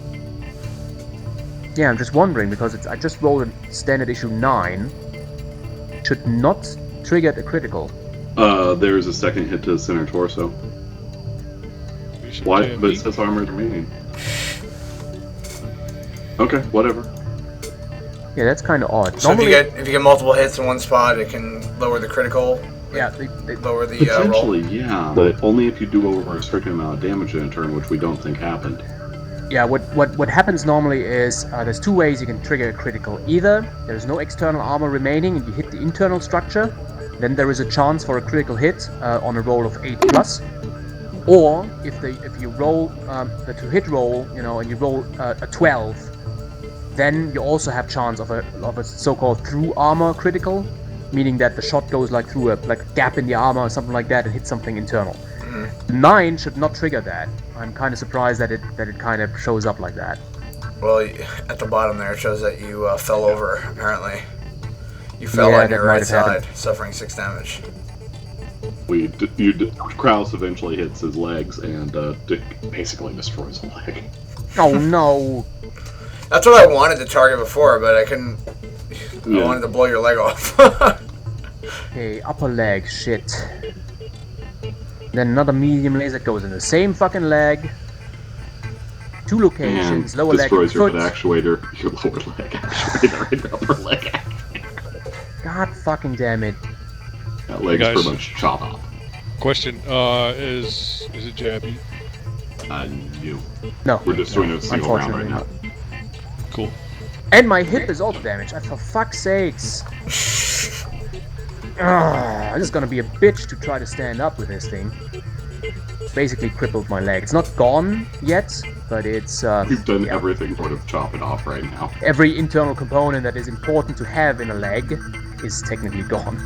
Yeah, I'm just wondering, because I just rolled a standard issue 9. Should not trigger the critical. There's a second hit to the center torso. Why? But it says armored remaining. Okay, whatever. Yeah, that's kind of odd. So normally, if you get multiple hits in one spot, it can lower the critical. Yeah, they lower the potentially, roll. yeah, but only if you do over a certain amount of damage in a turn, which we don't think happened. Yeah, what happens normally is there's 2 ways you can trigger a critical. Either there's no external armor remaining and you hit the internal structure, then there is a chance for a critical hit on a roll of 8+. Or if you roll the to-hit roll, and you roll a 12, then you also have chance of a so-called through armor critical, meaning that the shot goes like through a gap in the armor or something like that and hits something internal. 9 should not trigger that. I'm kind of surprised that it kind of shows up like that. Well, at the bottom there, it shows that you fell over, apparently. You fell on your right side, suffering 6 damage. Kraus eventually hits his legs and basically destroys the leg. Oh no! That's what I wanted to target before, but I couldn't. Yeah. I wanted to blow your leg off. Okay, upper leg, shit. Then another medium laser goes in the same fucking leg. 2 locations, and lower leg and destroys your foot. actuator, your lower leg actuator, and your upper leg actuator. God fucking damn it. That leg's pretty much chopped off. Question, is it Jabby? No. We're just doing a single round right now. Cool. And my hip is also damaged, for fuck's sakes. This is gonna be a bitch to try to stand up with this thing. Basically crippled my leg. It's not gone yet, but it's... You've done everything sort of chop it off right now. Every internal component that is important to have in a leg is technically gone.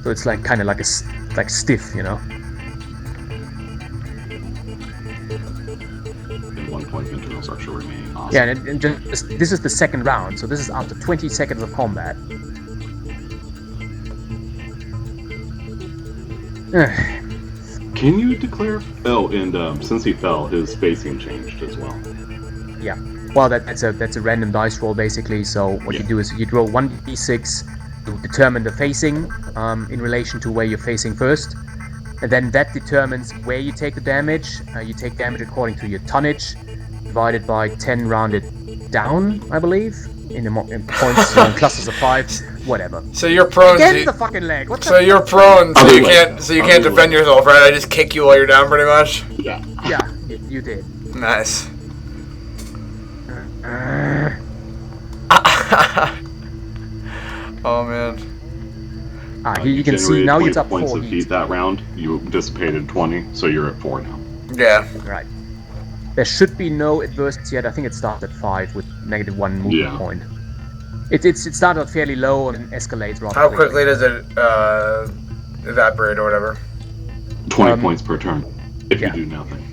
So it's like kind of like stiff, And 1 point of internal structure remaining. Awesome. Yeah, and just this is the second round, so this is after 20 seconds of combat. Can you declare? Oh, and since he fell, his spacing changed as well. Yeah. Well, that's a random dice roll basically. So what you do is you roll 1d6 to determine the facing in relation to where you're facing first, and then that determines where you take the damage. You take damage according to your tonnage, divided by 10 rounded down, I believe, in points, clusters of 5, whatever. So you're prone. Again, the fucking leg. What so you're prone, so you can't defend yourself, right? I just kick you while you're down, pretty much. Yeah. Yeah, you did. Nice. Oh man. You can see now it's up 4 points of heat that round. You dissipated 20, so you're at 4 now. Yeah. Right. There should be no adversities yet. I think it starts at 5 with -1 movement point. It started out fairly low and escalates rather How quickly does it evaporate or whatever? 20 points per turn if you do nothing.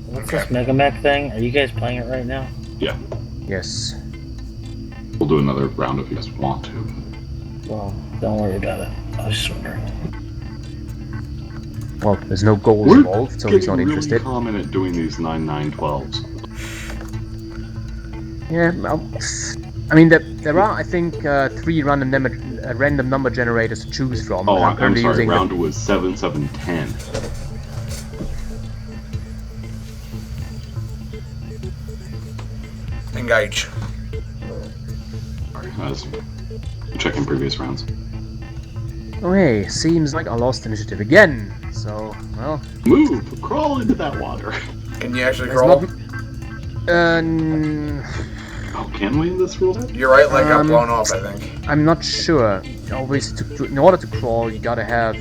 What's this Mega Mech thing? Are you guys playing it right now? Yeah. Yes. We'll do another round if you guys want to. Well, don't worry about it. I was just wondering. Well, there's no goals involved, so he's not interested. We're really common at doing these 9/9/12s. Yeah, well, I mean, there are, I think, 3 random number generators to choose from. Oh, I'm sorry, round was 7/7/10. Engage. Sorry, I was checking previous rounds. Oh hey, seems like I lost initiative again. So, well... Move! Crawl into that water! Can you actually crawl? Oh, can we in this rule? Your right leg got blown off, I think. I'm not sure. Obviously, in order to crawl, you gotta have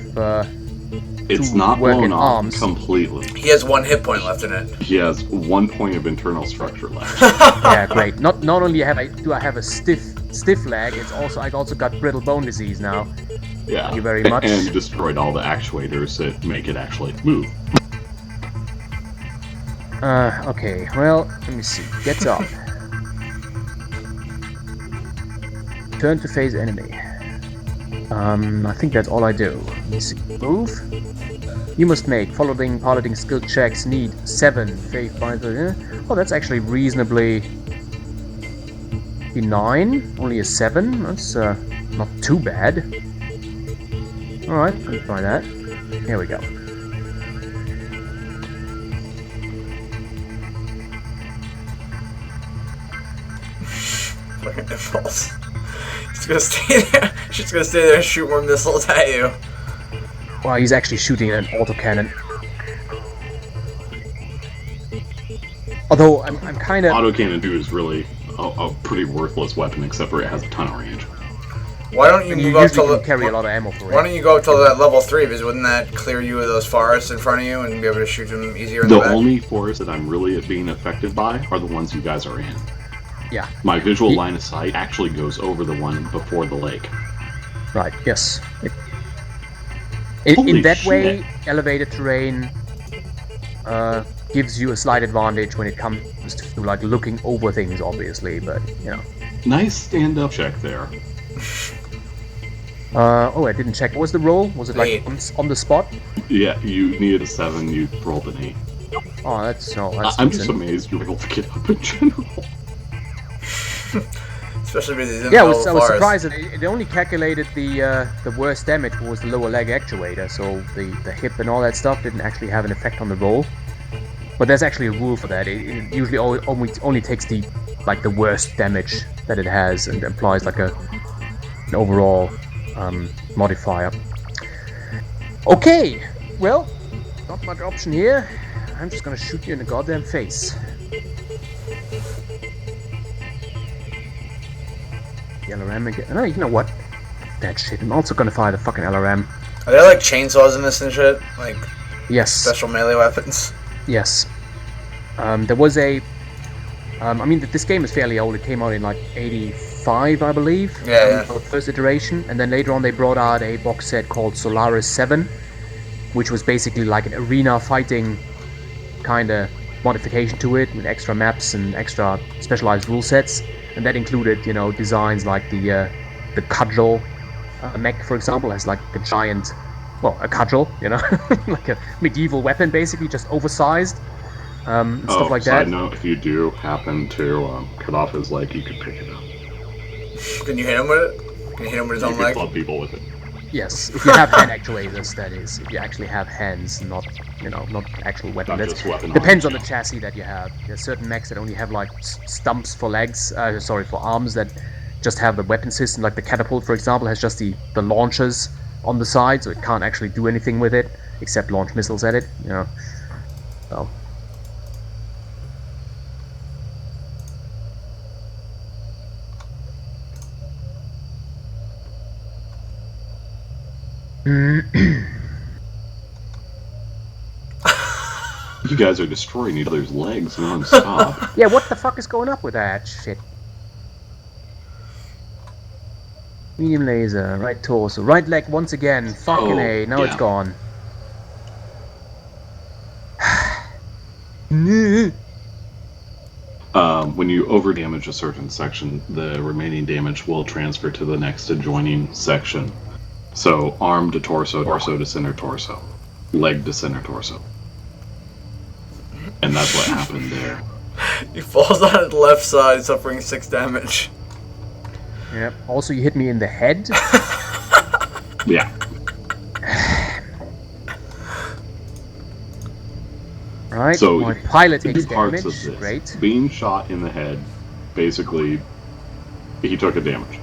it's not blown off arms. completely. He has 1 hit point left in it. He has 1 point of internal structure left. Yeah, great. Not only do I have a stiff leg, I also got brittle bone disease now. Yeah. Thank you very much. And destroyed all the actuators that make it actually move. Okay, well, let me see. Get up. Turn to face enemy. I think that's all I do. Let me see. Move. You must make following piloting skill checks. Need 7 faith by the. Oh, that's actually reasonably benign. Only a 7. That's not too bad. All right, let's try that. Here we go. Fucking impulse. She's gonna stay there. She's gonna stay there and shoot more missiles at you. Wow, he's actually shooting an autocannon. Although I'm kind of autocannon dude is really a pretty worthless weapon, except for it has a ton of range. Why don't you And move you up usually to can carry a lot of ammo for Why it. don't you go up to that level 3? Because wouldn't that clear you of those forests in front of you and be able to shoot them easier in the The back? only forests that I'm really being affected by are the ones you guys are in. Yeah. My visual line of sight actually goes over the one before the lake. Right. Yes. In Holy that shit. way, elevated terrain gives you a slight advantage when it comes to like looking over things, obviously. But you know. Nice stand-up check there. Oh, I didn't check. What was the roll? Was it like 8. on the spot? Yeah, you needed a 7, you rolled an 8. Oh, that's I'm just amazed you were able to get up in general. Especially because he's in Yeah, the I middle was of the forest. surprised that it only calculated the worst damage was the lower leg actuator, so the hip and all that stuff didn't actually have an effect on the roll. But there's actually a rule for that. It usually only takes the worst damage that it has and applies like an overall modifier. Okay, well, not much option here. I'm just gonna shoot you in the goddamn face. The LRM again. Oh, you know what? That shit. I'm also gonna fire the fucking LRM. Are there like chainsaws in this and shit? Like Yes. special melee weapons? Yes. There was a. I mean, this game is fairly old. It came out in like '85, I believe. Yeah. For the first iteration, and then later on they brought out a box set called Solaris 7, which was basically like an arena fighting kind of modification to it, with extra maps and extra specialized rule sets, and that included, you know, designs like the cudgel mech, for example, has like a giant, well, a cudgel, you know, like a medieval weapon, basically, just oversized. Stuff like side that. note, if you do happen to cut off his leg, you could pick it up. Can you hit him with it? Can you hit him with his You own could leg? club people with it. Yes, if you have hand actuators, that is. If you actually have hands, not, you know, not actual weapon. Not That's just weapon depends on arms. the chassis that you have. There's certain mechs that only have like stumps for legs, for arms that just have the weapon system. Like the catapult, for example, has just the launchers on the side, so it can't actually do anything with it except launch missiles at it. You know. So. You guys are destroying each other's legs non-stop. Yeah, what the fuck is going up with that shit? Medium laser, right torso, right leg once again. Fucking A, now it's yeah. gone. When you over-damage a certain section, the remaining damage will transfer to the next adjoining section. So, arm to torso, torso to center torso, leg to center torso. And that's what happened there. He falls on his left side, suffering 6 damage. Yep. Also, you hit me in the head. Yeah. Right. So, my pilot takes two parts damage. of this. Great. Being shot in the head, basically, he took a damage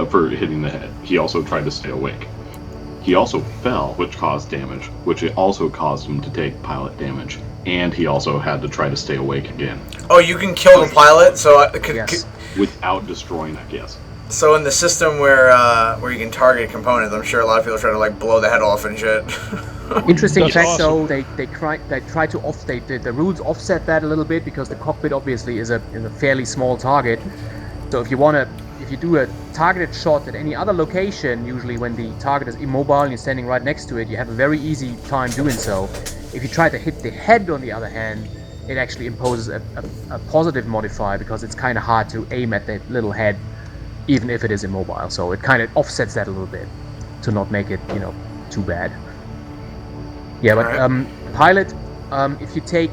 for hitting the head. He also tried to stay awake. He also fell, which caused damage, which it also caused him to take pilot damage. And he also had to try to stay awake again. Oh, you can kill the pilot, so Yes. Without destroying it, yes. So in the system where you can target components, I'm sure a lot of people try to like blow the head off and shit. Interesting That's fact, awesome. though, they try to the rules offset that a little bit because the cockpit obviously is a fairly small target. So if you do a targeted shot at any other location, usually when the target is immobile and you're standing right next to it, you have a very easy time doing so. If you try to hit the head, on the other hand, it actually imposes a positive modifier because it's kind of hard to aim at that little head, even if it is immobile. So it kind of offsets that a little bit to not make it, you know, too bad. Yeah, but pilot, if you take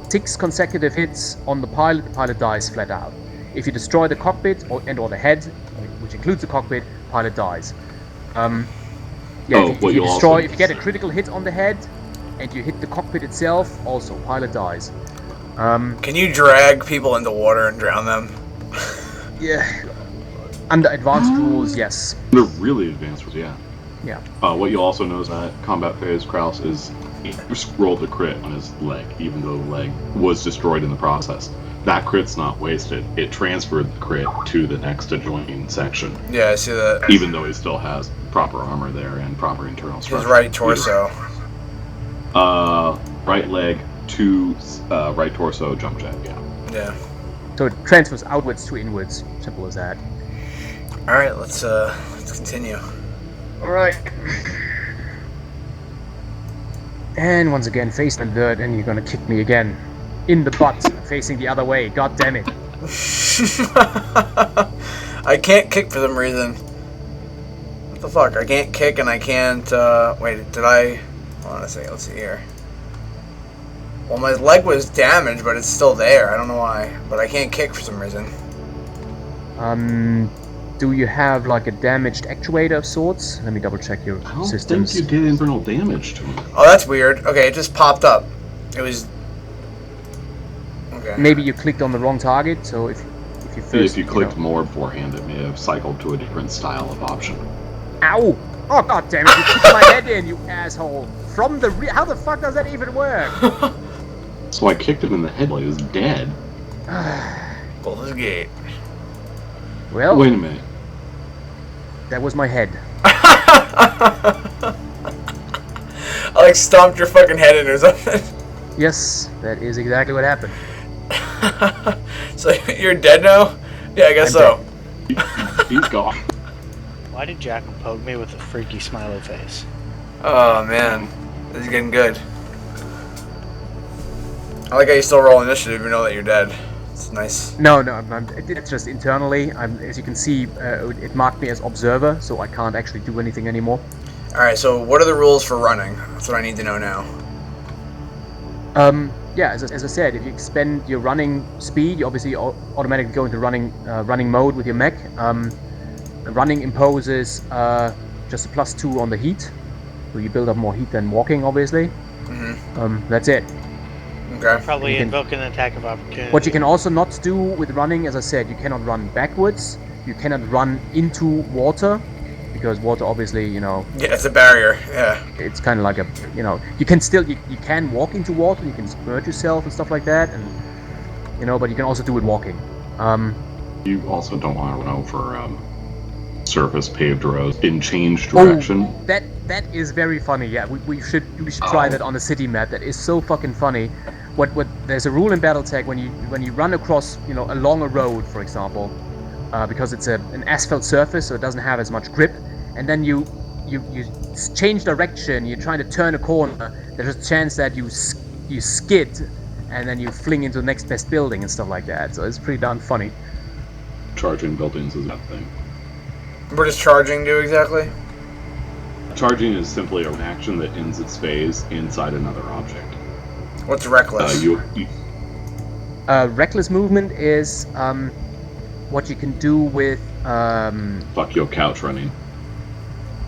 6 consecutive hits on the pilot dies flat out. If you destroy the cockpit or the head, which includes the cockpit, pilot dies. If you get a critical hit on the head and you hit the cockpit itself, also pilot dies. Can you drag people into water and drown them? Yeah, under advanced rules, yes. They're really advanced, yeah. Yeah. What you also know is that combat phase, Kraus, is he rolled a crit on his leg, even though the leg was destroyed in the process. That crit's not wasted. It transferred the crit to the next adjoining section. Yeah, I see that. Even though he still has proper armor there and proper internal structure. His right torso. Right leg to right torso, jump jet, yeah. Yeah. So it transfers outwards to inwards. Simple as that. Alright, let's continue. Alright. And once again, face the dirt, and you're gonna kick me again. In the butt, facing the other way. God damn it. I can't kick for some reason. What the fuck? I can't kick and I can't, wait, did I... Hold on a second, let's see here. Well, my leg was damaged, but it's still there. I don't know why. But I can't kick for some reason. Do you have, like, a damaged actuator of sorts? Let me double check your I don't systems. think you did internal damage to him. Oh, that's weird. Okay, it just popped up. It was... Okay. Maybe you clicked on the wrong target, so if you first... If you clicked more beforehand, it may have cycled to a different style of option. Ow! Oh, god damn it, you kicked my head in, you asshole! From the how the fuck does that even work? So I kicked him in the head while he was dead. Pull this gate. Well, Wait a minute. that was my head. I like stomped your fucking head in or something. Yes, that is exactly what happened. So you're dead now? Yeah, I guess so. He's gone. Why did Jackal poke me with a freaky smiley face? Oh man, this is getting good. I like how you still roll initiative even though that you're dead. It's nice. No, it's just internally. As you can see, it marked me as observer, so I can't actually do anything anymore. Alright, so what are the rules for running? That's what I need to know now. Yeah, as I said, if you expend your running speed, you obviously automatically go into running mode with your mech. Running imposes just a +2 on the heat, so you build up more heat than walking, obviously. Mm-hmm. That's it. Okay. Probably invoke an attack of opportunity. What you can also not do with running, as I said, you cannot run backwards. You cannot run into water, because water, obviously, you know. Yeah, it's a barrier. Yeah. It's kind of like a, you know, you can still you can walk into water, you can submerge yourself and stuff like that, and you know, but you can also do it walking. You also don't want to run over surface paved roads in change direction. Oh, that is very funny. Yeah, we should try that on a city map. That is so fucking funny. What there's a rule in BattleTech when you run across, you know, along a road, for example, because it's an asphalt surface, so it doesn't have as much grip, and then you change direction, you're trying to turn a corner, there's a chance that you skid, and then you fling into the next best building and stuff like that. So it's pretty darn funny. Charging buildings is that thing. What does charging do exactly? Charging is simply an action that ends its phase inside another object. What's reckless? Reckless movement is what you can do with Fuck your couch running.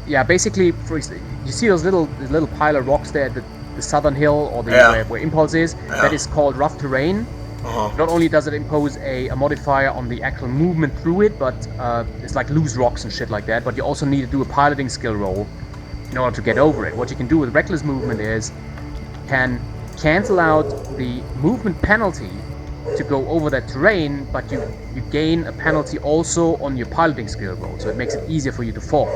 yeah, basically, you see those little pile of rocks there at the southern hill, or where Impulse is. Yeah. That is called rough terrain. Not only does it impose a modifier on the actual movement through it, but it's like loose rocks and shit like that, but you also need to do a piloting skill roll in order to get over it. What you can do with reckless movement is you can cancel out the movement penalty to go over that terrain, but you gain a penalty also on your piloting skill roll, so it makes it easier for you to fall.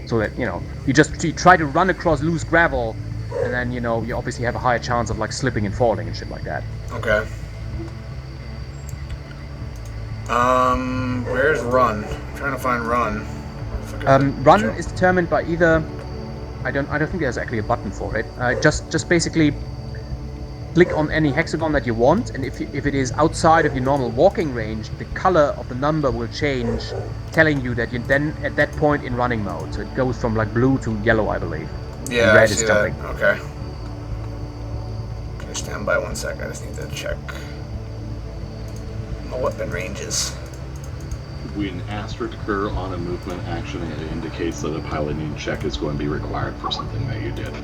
So that, you know, you try to run across loose gravel, and then, you know, you obviously have a higher chance of like slipping and falling and shit like that. Okay. Where's run? I'm trying to find run. Run is determined by either. I don't think there's actually a button for it. Just basically click on any hexagon that you want, and if it is outside of your normal walking range, the color of the number will change, telling you that you're then at that point in running mode. So it goes from like blue to yellow, I believe. Yeah, and red I is see jumping. that. Okay. Okay, stand by 1 sec. I just need to check my weapon ranges. When asterisk occur on a movement action, it indicates that a piloting check is going to be required for something that you did.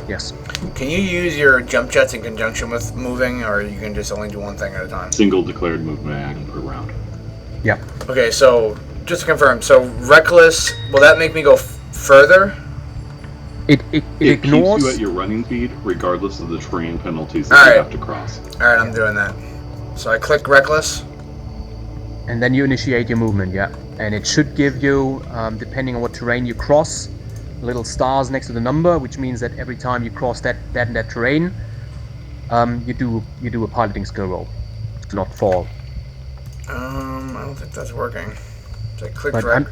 Yes. Can you use your jump jets in conjunction with moving, or you can just only do one thing at a time? Single declared movement action per round. Yep. Okay, so just to confirm, so reckless, will that make me go further? It ignores. keeps you at your running speed, regardless of the terrain penalties that Alright. you have to cross. Alright, I'm doing that. So I click Reckless. And then you initiate your movement, yeah. And it should give you, depending on what terrain you cross, little stars next to the number, which means that every time you cross that terrain, you do a piloting skill roll to not fall. I don't think that's working. So I click But Rec.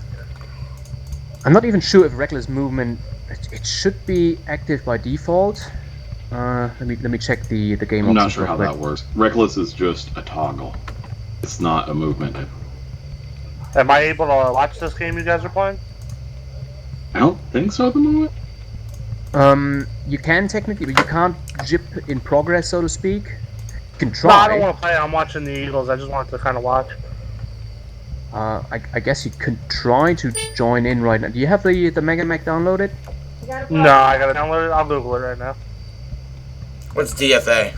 I'm not even sure if reckless movement. It should be active by default. Let me check the game. I'm not options sure real how quick. that works. Reckless is just a toggle. It's not a movement. Am I able to watch this game you guys are playing? I don't think so at the moment. You can technically, but you can't jip in progress, so to speak. You can No, try. I don't want to play. I'm watching the Eagles. I just wanted to kind of watch. I guess you could try to join in right now. Do you have the Mega Mac downloaded? No, I gotta download it. I'll Google it right now. What's DFA?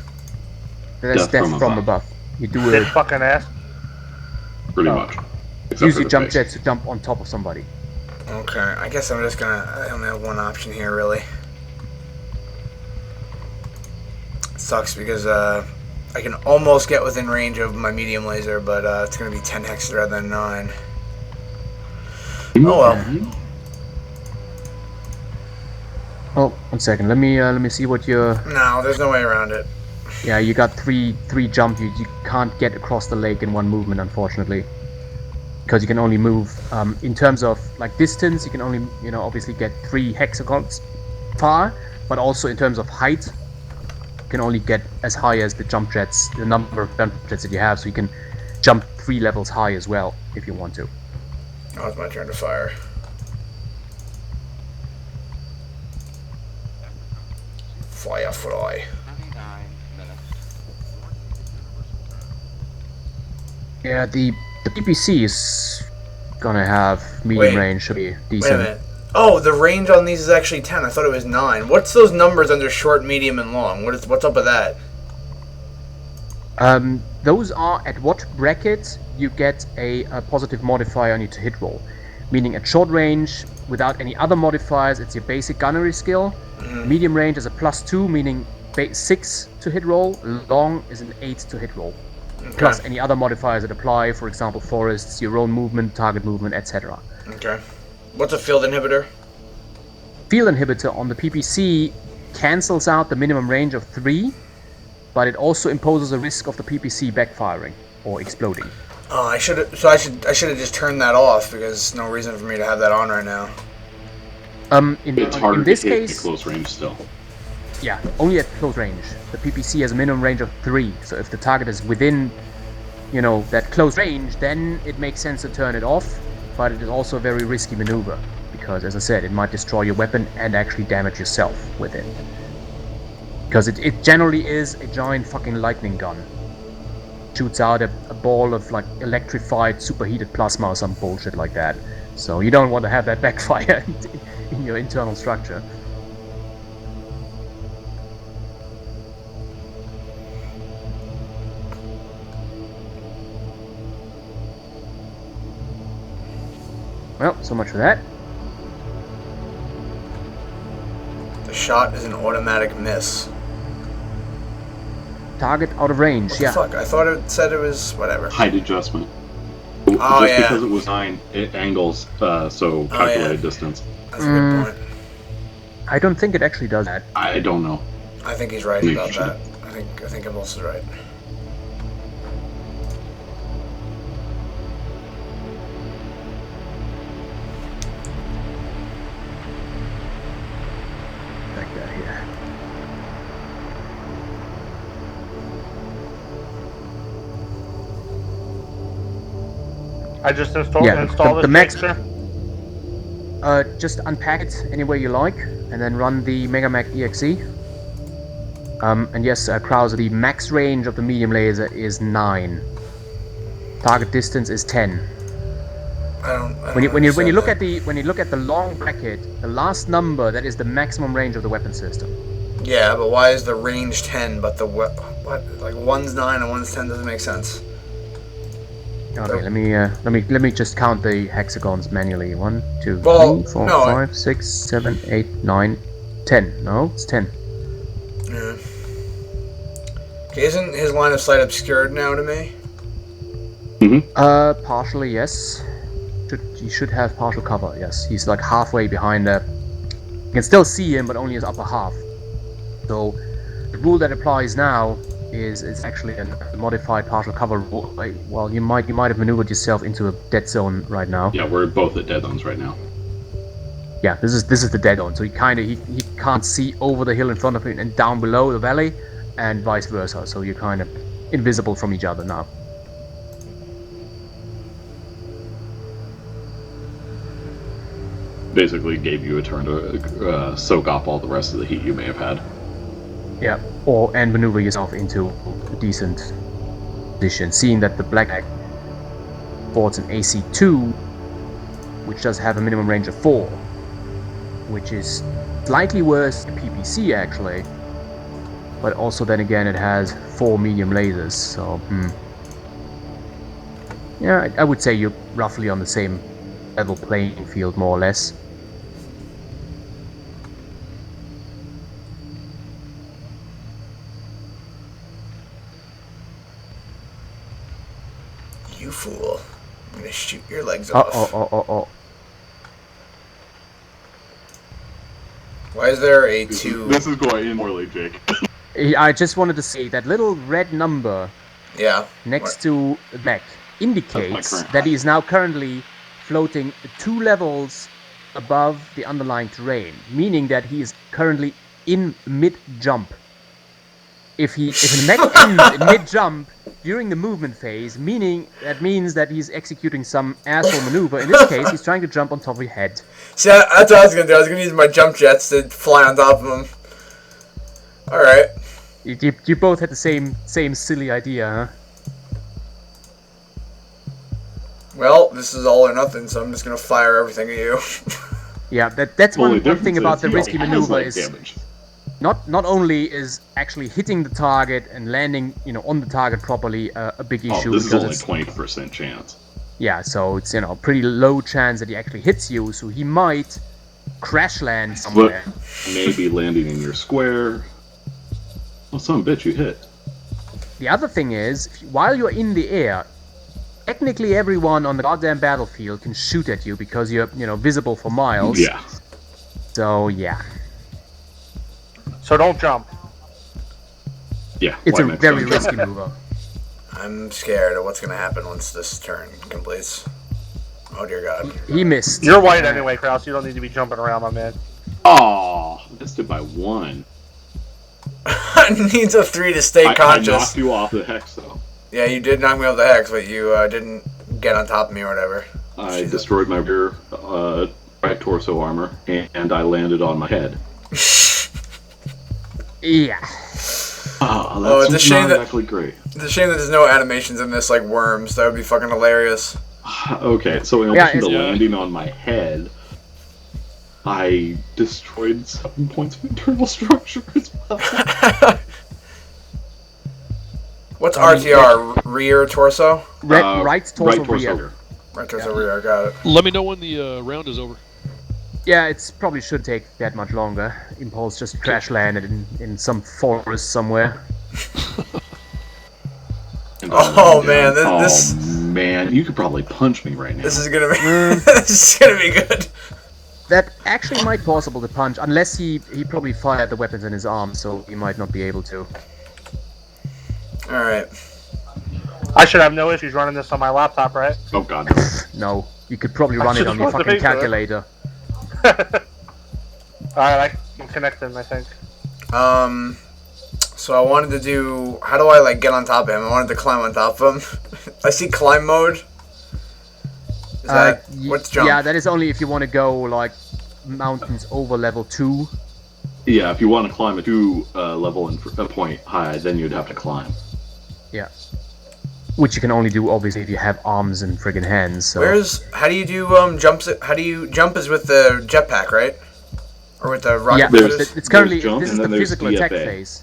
That's Death death from from above. above. You do Dick it. fucking ass. Pretty Oh. much. Except Use for your the jump face. jets to jump on top of somebody. Okay, I guess I'm just gonna. I only have one option here, really. Sucks because I can almost get within range of my medium laser, but it's gonna be 10 hexes rather than 9. Oh well. Oh, 1 second. Let me see what your. No, there's no way around it. Yeah, you got three jump. You can't get across the lake in one movement, unfortunately. Because you can only move in terms of like distance. You can only obviously get 3 hexagons far, but also in terms of height, you can only get as high as the jump jets, the number of jump jets that you have. So you can jump 3 levels high as well if you want to. Now it's my turn to fire. Firefly. Yeah, the PPC is gonna have medium Wait. range. Should be Wait a decent. minute. Oh, the range on these is actually 10. I thought it was 9. What's those numbers under short, medium, and long? What's up with that? Those are at what bracket you get a positive modifier on your to hit roll. Meaning at short range, without any other modifiers, it's your basic gunnery skill. Medium range is a +2, meaning 6 to hit roll. Long is an 8 to hit roll. Okay. Plus any other modifiers that apply, for example, forests, your own movement, target movement, etc. Okay. What's a field inhibitor? Field inhibitor on the PPC cancels out the minimum range of 3, but it also imposes a risk of the PPC backfiring or exploding. Oh, I should have just turned that off because no reason for me to have that on right now. It's harder in this to hit case, at close range still. yeah, only at close range. The PPC has a minimum range of 3, so if the target is within, that close range, then it makes sense to turn it off, but it is also a very risky maneuver, because as I said, it might destroy your weapon and actually damage yourself with it. Because it generally is a giant fucking lightning gun. Shoots out a ball of like electrified superheated plasma or some bullshit like that. So you don't want to have that backfire in your internal structure. Well, so much for that. The shot is an automatic miss. Target out of range, What the yeah. fuck? I thought it said it was whatever. Height adjustment. Oh, Just yeah. because it was 9, it angles, so calculated distance. That's a good point. I don't think it actually does that. I don't know. I think he's right Maybe about you should. that. I think I'm also right. Like that here. I just installed Yeah, the this max- picture. Just unpack it any way you like, and then run the Megamac EXE. And yes, Krause, the max range of the medium laser is 9. Target distance is 10. When you look at the long bracket, the last number that is the maximum range of the weapon system. Yeah, but why is the range 10 but the what? Like one's 9 and one's 10 doesn't make sense. Okay, let me just count the hexagons manually. 1, 2, Well, 3, 4, no, 5, 6, 7, 8, 9, 10. No, it's 10. Yeah. Okay, isn't his line of sight obscured now to me? Partially, yes. He should have partial cover, yes. He's like halfway behind the... You can still see him, but only his upper half. So, the rule that applies now is actually a modified partial cover rule. Well, you might have maneuvered yourself into a dead zone right now. Yeah, we're both at dead zones right now. Yeah, this is the dead zone. So he can't see over the hill in front of him and down below the valley, and vice versa. So you're kind of invisible from each other now. Basically gave you a turn to soak up all the rest of the heat you may have had. Yeah, and maneuver yourself into a decent position. Seeing that the Black sports an AC2, which does have a minimum range of 4, which is slightly worse than PPC actually, but also then again it has 4 medium lasers, so yeah, I would say you're roughly on the same level playing field more or less. You fool. I'm gonna shoot your legs off. Oh. Why is there a 2? This is going in poorly, Jake. I just wanted to say that little red number Yeah. next to Beck indicates That's my current that he is now currently floating 2 levels above the underlying terrain, meaning that he is currently in mid-jump. If a mech ends in mid-jump during the movement phase, that means that he's executing some asshole maneuver. In this case, he's trying to jump on top of your head. See, that's what I was gonna do. I was gonna use my jump jets to fly on top of him. Alright. You both had the same silly idea, huh? Well, this is all or nothing, so I'm just gonna fire everything at you. Yeah, that's one thing about the risky has, maneuver like, is damage. not only is actually hitting the target and landing, on the target properly a big issue. This is because only 20% chance. Yeah, so it's pretty low chance that he actually hits you. So he might crash land somewhere. But maybe landing in your square. Oh, son of a bitch, you hit. The other thing is, while you're in the air, technically everyone on the goddamn battlefield can shoot at you because you're visible for miles. Yeah. So yeah. So don't jump. Yeah. It's a why next very time? risky maneuver. I'm scared of what's gonna happen once this turn completes. Oh dear God. He missed. You're white anyway, Kraus. You don't need to be jumping around, my man. Oh, missed it by 1. Needs a 3 to stay I conscious. knocked you off the hex, though. Yeah, you did knock me off the hex, but you didn't get on top of me or whatever. I destroyed my rear right torso armor, and I landed on my head. Yeah. Oh, that's it's a shame not that- exactly great. It's a shame that there's no animations in this, like worms. That would be fucking hilarious. Okay, so in Yeah, addition to it's- landing on my head, I destroyed 7 points of internal structure as well. What's RTR? Rear torso? Right torso, right torso rear. Right torso rear, got it. Let me know when the round is over. Yeah, it's probably should take that much longer. Impulse just crash landed in some forest somewhere. And Oh, I man, landed down. this- Oh man, you could probably punch me right now. This is gonna be this is gonna be good. That actually might be possible to punch, unless he probably fired the weapons in his arm, so he might not be able to. Alright. I should have no issues running this on my laptop, right? Oh god, no. No, you could probably run it on your just wanted to fucking make sure. calculator. Alright, I can connect them, I think. So I wanted to do. How do I get on top of him? I wanted to climb on top of him. I see climb mode. Is that what's jump? Yeah, that is only if you want to go mountains over level 2. Yeah, if you want to climb a 2 level and a point high, then you'd have to climb. Yeah. Which you can only do obviously if you have arms and friggin' hands. So. How do you do jumps? How do you jump? Is with the jetpack, right? Or with the rocket Yeah, boosters? it's currently jump, this is and the then there's physical attack DFA. phase.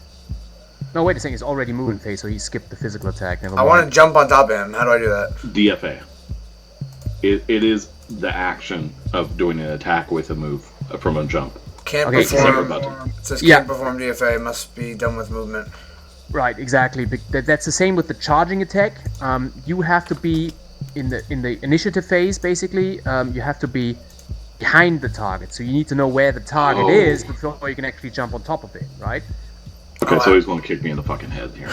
No, wait a second, it's already moving phase, so he skipped the physical attack. Never I mind. want to jump on top of him. How do I do that? DFA. It is the action of doing an attack with a move from a jump. Can't Okay, perform. so- It says Yeah. can't perform DFA. Must be done with movement. Right, exactly. That's the same with the charging attack. You have to be in the initiative phase. Basically, you have to be behind the target. So you need to know where the target Oh. is before you can actually jump on top of it. Right? Okay, so he's going to kick me in the fucking head here.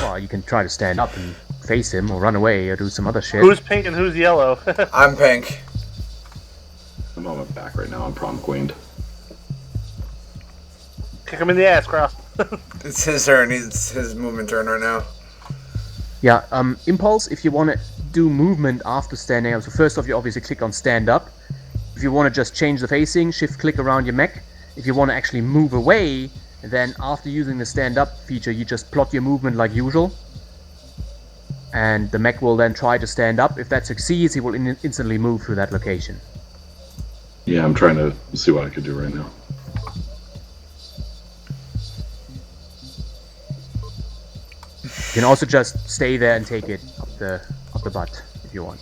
Well, you can try to stand up and face him, or run away, or do some other shit. Who's pink and who's yellow? I'm pink. I'm on my back right now. I'm prom queened. Kick him in the ass, Cross. It's his turn. It's his movement turn right now. Yeah. Impulse. If you want to do movement after standing up, so first off, you obviously click on stand up. If you want to just change the facing, shift click around your mech. If you want to actually move away, then after using the stand up feature, you just plot your movement like usual. And the mech will then try to stand up. If that succeeds, he will instantly move through that location. Yeah, I'm trying to see what I could do right now. You can also just stay there and take it up the butt if you want.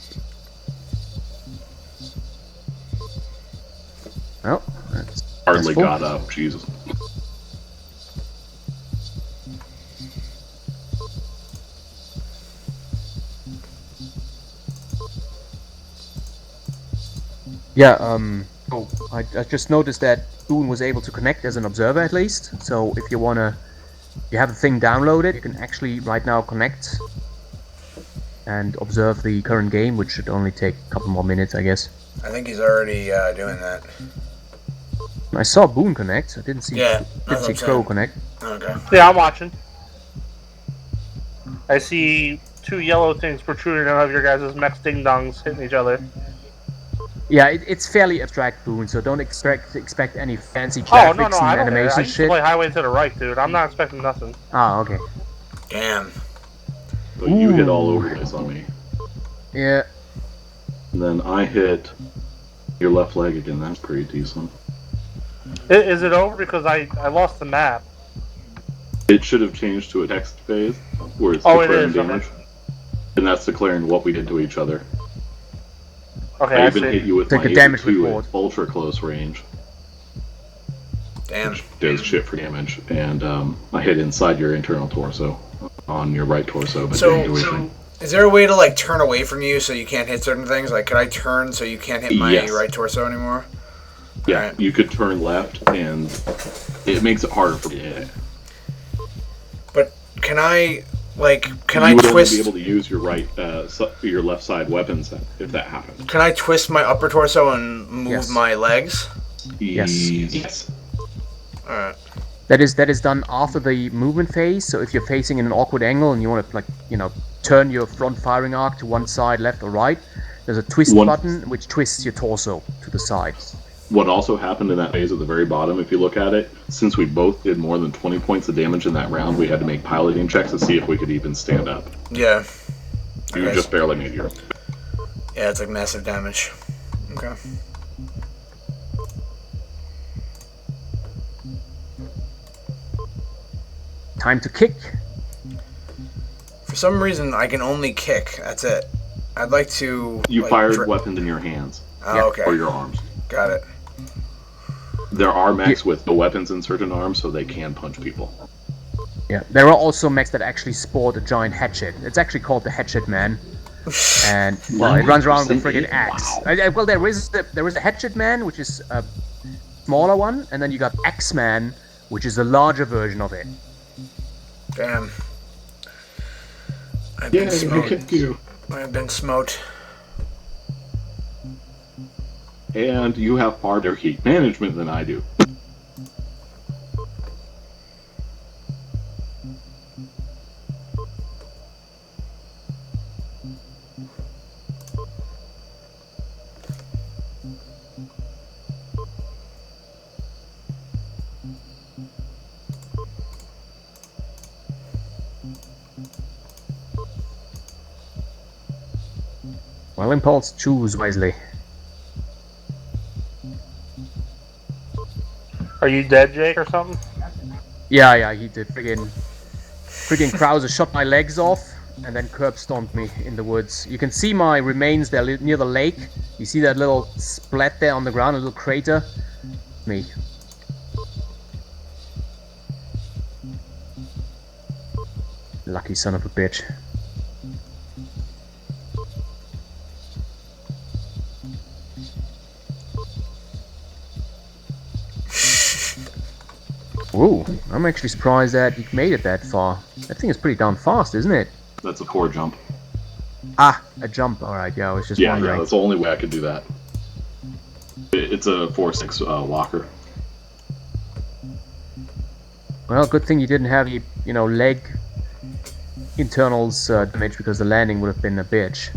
Well, that's Hardly full. got up. Jesus. Yeah, oh, I just noticed that Boone was able to connect as an observer at least. So if you wanna, you have the thing downloaded, you can actually right now connect and observe the current game, which should only take a couple more minutes, I guess. I think he's already doing that. I saw Boone connect. I didn't see Yeah, didn't that's see what I'm Crow saying. connect. Okay. Yeah, I'm watching. I see two yellow things protruding out of your guys' mech ding-dongs hitting each other. Yeah, it's fairly abstract, Boone, so don't expect any fancy Oh, graphics no, and I don't. I animation used to shit. play Highway to the Right, dude. I'm not expecting nothing. Ah, okay. Damn. But you hit all Ooh. over the place on me. Yeah, And then I hit your left leg again. That's pretty decent. Is it over? Because I lost the map. It should have changed to a text phase where it's Oh, it declaring is, damage. okay. And that's declaring what we did to each other. Okay, I I even hit see. you with Take my a damage 82 report. at ultra close range. Damn. Which does shit for damage. And I hit inside your internal torso on your right torso, but didn't do anything. Is there a way to like turn away from you so you can't hit certain things? Like, could I turn so you can't hit my Yes. right torso anymore? Yeah, Alright. you could turn left, and it makes it harder for me to hit. But can I, like, can you I would twist? only be able to use your your left side weapons if that happened. Can I twist my upper torso and move Yes. my legs? Yes. Yes. All right. that is done after the movement phase. So if you're facing in an awkward angle and you want to, like, you know, turn your front firing arc to one side, left or right, there's a twist button which twists your torso to the side. What also happened in that phase at the very bottom, if you look at it, since we both did more than 20 points of damage in that round, we had to make piloting checks to see if we could even stand up. Yeah. You Okay. just barely made your. Yeah, it's like massive damage. Okay. Time to kick. For some reason, I can only kick. That's it. I'd like to. You like, fired weapons in your hands Oh, Yeah. okay. or your arms. Got it. There are mechs with no weapons in certain arms, so they can punch people. Yeah, there are also mechs that actually sport a giant hatchet. It's actually called the Hatchet Man, and well, it runs around with a friggin' axe. Wow. Well, there is a Hatchet Man, which is a smaller one, and then you got Axe Man, which is a larger version of it. Damn. I've Yeah, been I smote. kicked you. I've been smote. And you have far better heat management than I do. Well, Impulse, choose wisely. Are you dead, Jake, or something? Yeah, he did. Friggin' Krauser shot my legs off and then curb stomped me in the woods. You can see my remains there near the lake. You see that little splat there on the ground, a little crater. Me. Lucky son of a bitch. Ooh, I'm actually surprised that you made it that far. That thing is pretty darn fast, isn't it? That's a 4 jump. Ah, a jump. Alright, yeah, I was just wondering. Yeah, that's the only way I could do that. It's a 4-6 walker. Well, good thing you didn't have any, leg internals damage, because the landing would have been a bitch.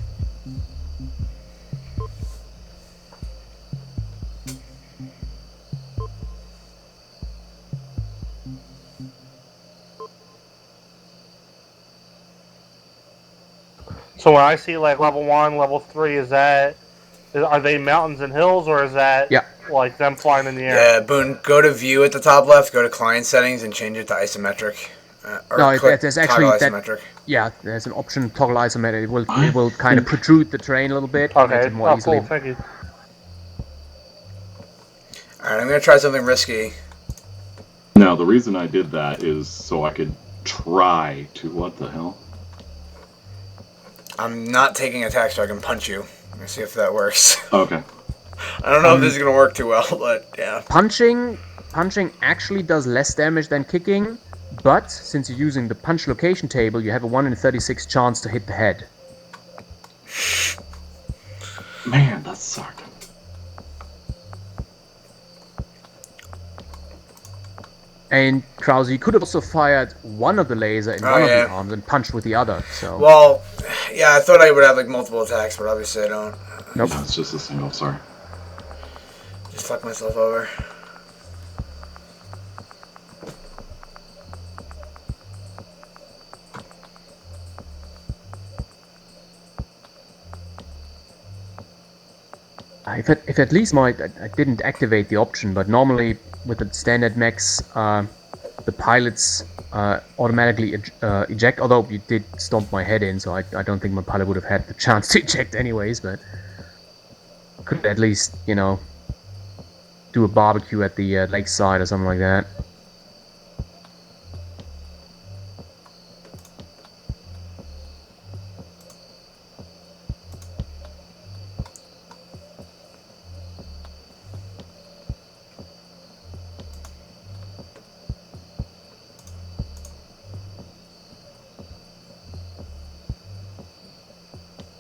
So when I see like level 1, level 3, are they mountains and hills, or is that like them flying in the air? Yeah, Boone, go to view at the top left, go to client settings, and change it to isometric. No, there's actually isometric. Yeah, there's an option, toggle isometric. It will kind of protrude the terrain a little bit. Okay, makes it more easily. cool, thank you. Alright, I'm going to try something risky. Now, the reason I did that is so I could try to... What the hell? I'm not taking attack so I can punch you. Let me see if that works. Okay. I don't know if this is going to work too well, but yeah. Punching actually does less damage than kicking, but since you're using the punch location table, you have a 1 in 36 chance to hit the head. Man, that sucked. And Krause, you could have also fired one of the laser in one of the arms and punched with the other. So. Well, yeah, I thought I would have like multiple attacks, but obviously I don't. Nope. No, it's just a single. Sorry. Just fuck myself over. If at least I didn't activate the option, but normally with the standard mechs, the pilots automatically eject, although you did stomp my head in, so I don't think my pilot would have had the chance to eject anyways, but could at least, do a barbecue at the lakeside or something like that.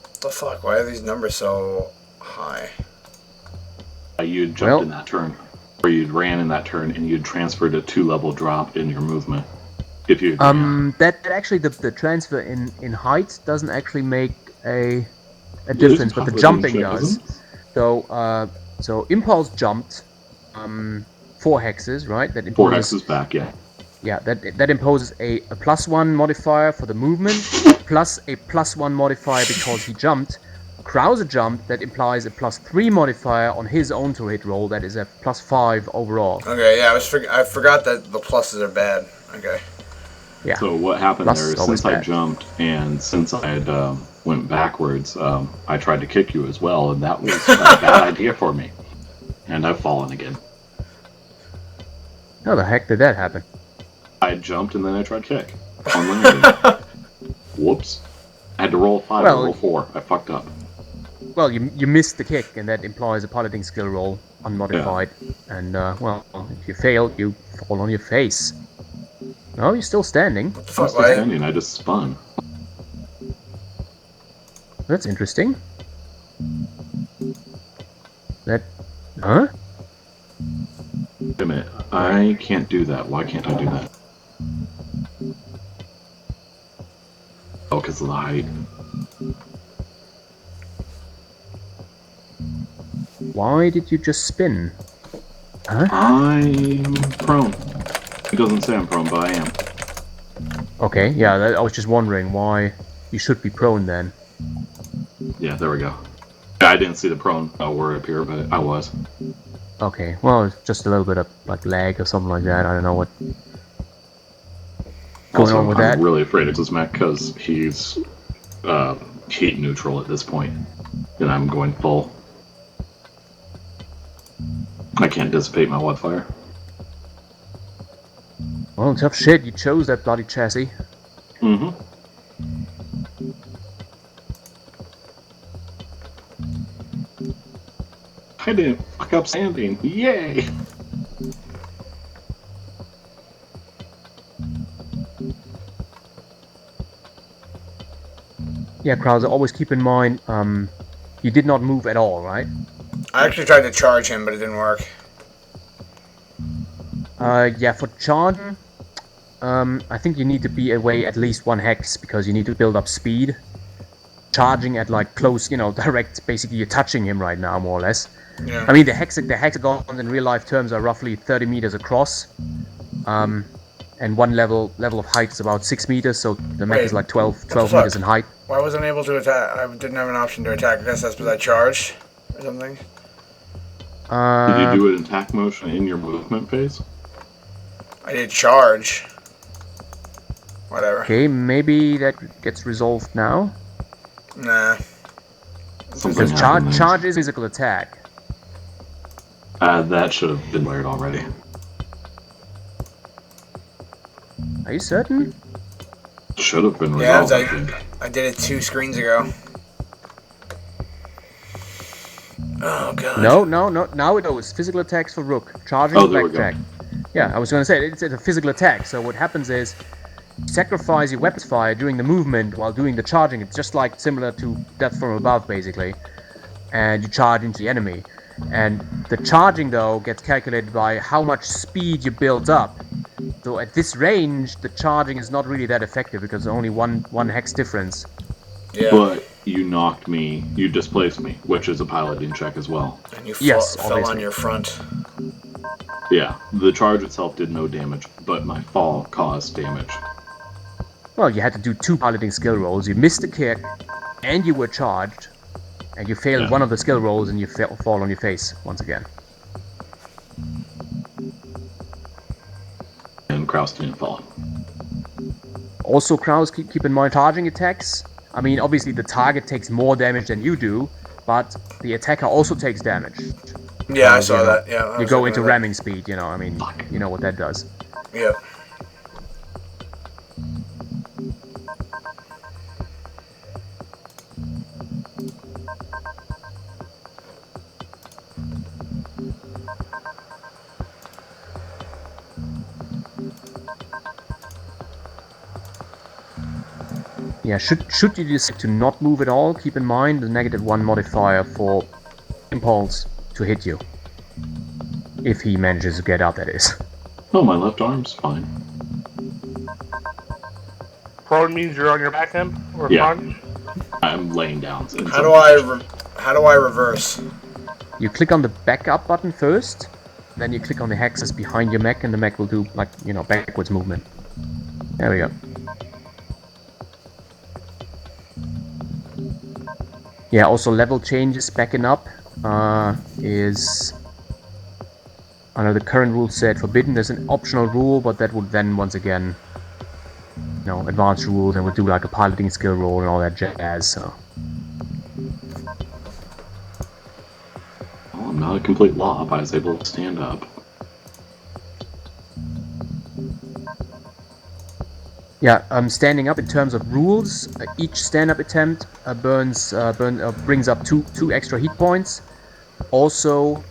What the fuck? Why are these numbers so high? You jumped in that turn, or you ran in that turn, and you transferred a 2-level drop in your movement. If you that actually the transfer in height doesn't actually make a difference, but the jumping does. So Impulse jumped 4 hexes, right? That imposes 4 hexes back, yeah. Yeah, that imposes a +1 modifier for the movement, plus a +1 modifier because he jumped. Krause jumped, that implies a +3 modifier on his own to hit roll, that is a +5 overall. Okay, yeah, I forgot that the pluses are bad. Okay. Yeah. So what happened Plus there is, since I jumped and since I had went backwards, I tried to kick you as well, and that was a bad idea for me. And I've fallen again. How the heck did that happen? I jumped and then I tried kick on landing. Whoops. I had to roll a 5 and roll 4. I fucked up. Well, you missed the kick, and that implies a piloting skill roll, unmodified. Yeah. And, well, if you fail, you fall on your face. No, you're still standing. I'm still standing, I just spun. That's interesting. Huh? Wait a minute, I can't do that. Why can't I do that? Oh, because of the height. Why did you just spin? Huh? I'm prone. It doesn't say I'm prone, but I am. Okay, yeah, I was just wondering why you should be prone then. Yeah, there we go. I didn't see the prone word up here, but I was. Okay, well, it's just a little bit of like lag or something like that. I don't know what going on with that. I'm really afraid of this mech because he's heat neutral at this point, and I'm going full. I can't dissipate my what fire. Well, tough shit. You chose that bloody chassis. Mm-hmm. I didn't fuck up standing. Yay! Yeah, Krauser, always keep in mind, you did not move at all, right? I actually tried to charge him, but it didn't work. Yeah, for charging, I think you need to be away at least 1 hex, because you need to build up speed. Charging at like close, direct, basically you're touching him right now, more or less. Yeah. I mean, the hexagons in real life terms are roughly 30 meters across. And one level of height is about 6 meters, so the mech is like 12 meters in height. Why wasn't I able to attack? I didn't have an option to attack. I guess that's because I charged or something. Did you do an attack motion in your movement phase? I did charge. Whatever. Okay, maybe that gets resolved now. Nah. Because charge is physical attack. That should have been wired already. Are you certain? Should have been resolved, I think. I did it 2 screens ago. Oh god. No. Now it goes. Physical attacks for Rook. Charging back attack. Yeah, I was going to say, it's a physical attack. So what happens is, you sacrifice your weapons fire during the movement while doing the charging. It's just like similar to Death from Above, basically. And you charge into the enemy. And the charging, though, gets calculated by how much speed you build up. So at this range, the charging is not really that effective because there's only one hex difference. Yeah. But you knocked me, you displaced me, which is a piloting check as well. And you fell on your front. Yeah, the charge itself did no damage, but my fall caused damage. Well, you had to do 2 piloting skill rolls. You missed the kick, and you were charged, and you failed one of the skill rolls, and you fall on your face once again. And Kraus didn't fall. Also, Kraus, keep in mind charging attacks. I mean, obviously the target takes more damage than you do, but the attacker also takes damage. Yeah, I saw that. Yeah. You go into ramming speed, I mean, you know what that does. Yeah. Yeah, should you decide to not move at all, keep in mind the -1 modifier for impulse to hit you. If he manages to get out, that is. Oh, my left arm's fine. Prone means you're on your back end? Or front? I'm laying down. How do I reverse? You click on the backup button first, then you click on the hexes behind your mech, and the mech will do, like, backwards movement. There we go. Yeah, also level changes, backing up, is... I know the current rule said forbidden. There's an optional rule, but that would then, once again, advanced rules, and would do like a piloting skill roll and all that jazz, so... Oh, I'm not a complete lob. I was able to stand up. Yeah, standing up in terms of rules, each stand-up attempt brings up two extra hit points. Also,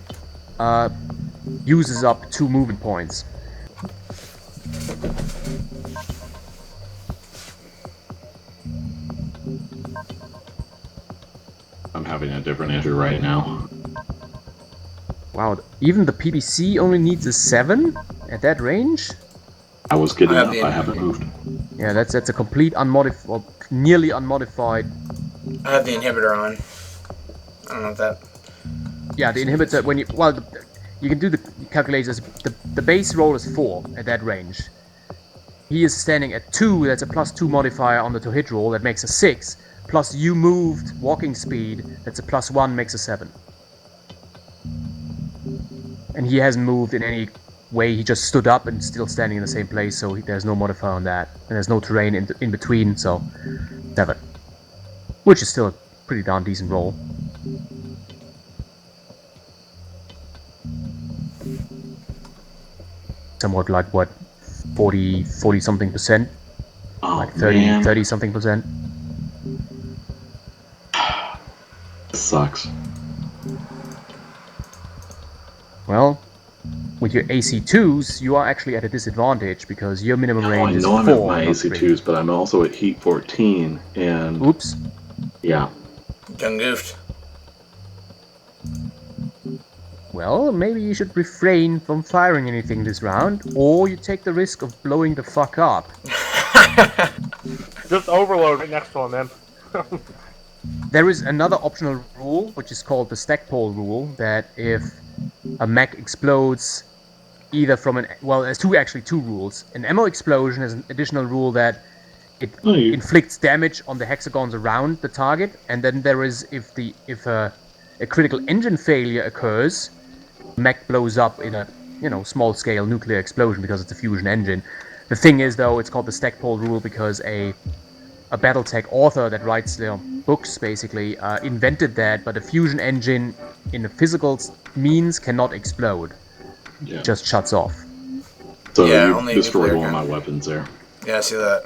uses up 2 movement points. I'm having a different issue right now. Wow, even the PBC only needs a 7 at that range? I was getting up, I haven't moved. Yeah, that's a complete unmodified, or nearly unmodified. I have the inhibitor on. I don't know if that... Yeah, the inhibitor, when you... Well, you can do the calculations. The base roll is 4 at that range. He is standing at 2, that's a +2 modifier on the to hit roll, that makes a 6. Plus you moved walking speed, that's a +1, makes a 7. And he hasn't moved in any way, he just stood up and still standing in the same place, so there's no modifier on that. And there's no terrain in between, so 7. Which is still a pretty darn decent roll. somewhat like what, 40 something percent, like 30 something percent. Sucks. Well, with your AC2s, you are actually at a disadvantage because your minimum range is 4. I know I'm at my AC2s, but I'm also at heat 14, and... Oops. Yeah. Done goofed. Well, maybe you should refrain from firing anything this round, or you take the risk of blowing the fuck up. Just overload right next to him, man. There is another optional rule, which is called the stackpole rule, that if a mech explodes either from an... Well, there's two rules. An ammo explosion is an additional rule that it inflicts damage on the hexagons around the target, and then there is if a critical engine failure occurs, mech blows up in a small-scale nuclear explosion because it's a fusion engine. The thing is, though, it's called the stackpole rule because a BattleTech author that writes their books basically invented that, but a fusion engine in a physical means cannot explode. Yeah. It just shuts off. So yeah, you only destroyed one of my weapons there. Yeah, I see that.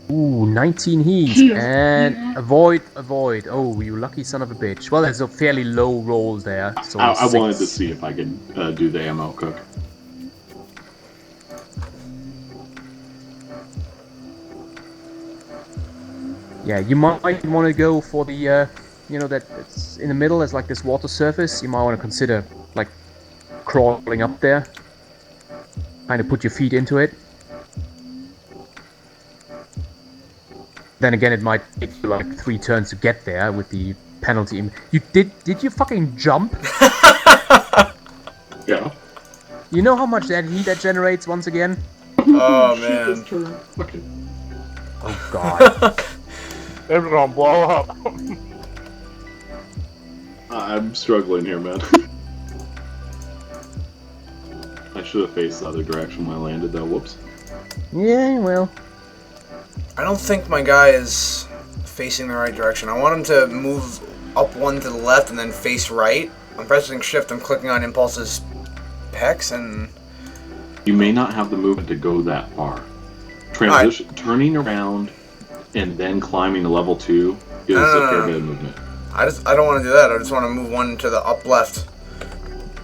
Ooh, 19 heat, and avoid. Oh, you lucky son of a bitch. Well, there's a fairly low roll there. So I wanted to see if I could do the ammo cook. Yeah, you might want to go for the, that's in the middle, there's like this water surface. You might want to consider, like, crawling up there. Kind of put your feet into it. Then again, it might take you like 3 turns to get there with the penalty. Did you fucking jump? Yeah. You know how much that heat that generates once again? Oh, man. Okay. Oh, God. It's gonna blow up. I'm struggling here, man. I should have faced the other direction when I landed, though. Whoops. Yeah, well. I don't think my guy is facing the right direction. I want him to move up 1 to the left and then face right. I'm pressing shift, I'm clicking on Impulse's pecs, and... You may not have the movement to go that far. Transition, turning around and then climbing to level 2 is a fair bit of movement. I don't want to do that. I just want to move 1 to the up left.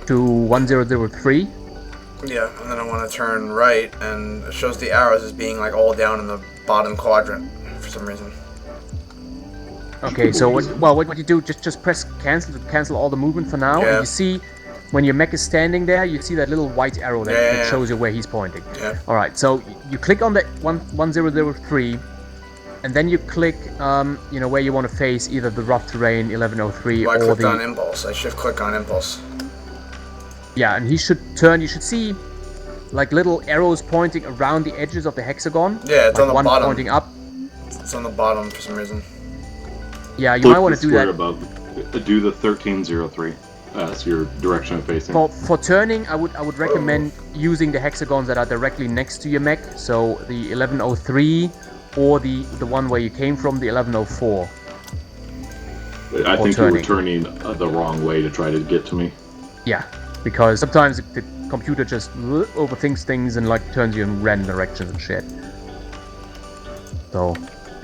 To 1003? Yeah, and then I want to turn right, and it shows the arrows as being like all down in the bottom quadrant for some reason. Okay, so what you do, just press cancel to cancel all the movement for now. Yeah. And you see, when your mech is standing there, you see that little white arrow that shows you where he's pointing. Yeah. Alright, so you click on the 1003, and then you click, where you want to face either the rough terrain 1103 well, I or clicked on Impulse. I shift click on Impulse. Yeah, and he should turn. You should see like little arrows pointing around the edges of the hexagon. Yeah, it's like on the one bottom. pointing up. It's on the bottom for some reason. Yeah, you might want to do that. Above. Do the 1303 as your direction of facing. For turning, I would recommend using the hexagons that are directly next to your mech. So the 1103 or the one where you came from, the 1104. I think you were turning the wrong way to try to get to me. Yeah, because sometimes the computer just overthinks things and like turns you in random directions and shit. So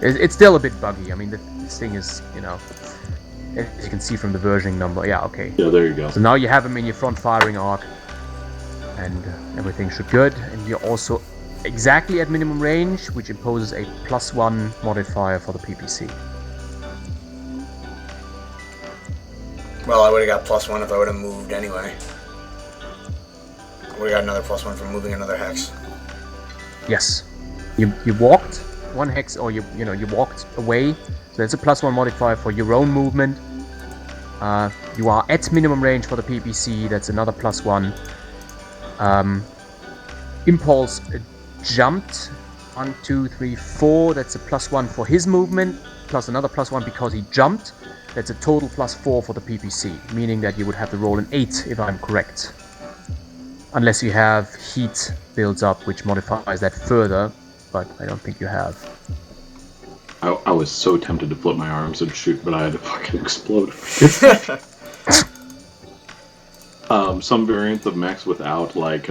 it's still a bit buggy. I mean, this thing is, as you can see from the versioning number. Yeah, okay. Yeah, there you go. So now you have him in your front firing arc, and everything should good. And you're also exactly at minimum range, which imposes a +1 modifier for the PPC. Well, I would have got +1 if I would have moved anyway. We got another +1 for moving another hex. Yes, you walked 1 hex, or you walked away. So that's a +1 modifier for your own movement. You are at minimum range for the PPC. That's another +1. Impulse jumped 1, 2, 3, 4. That's a +1 for his movement, plus another +1 because he jumped. That's a total +4 for the PPC, meaning that you would have to roll an 8 if I'm correct. Unless you have heat builds up, which modifies that further, but I don't think you have. I was so tempted to flip my arms and shoot, but I had to fucking explode. Some variants of mechs without like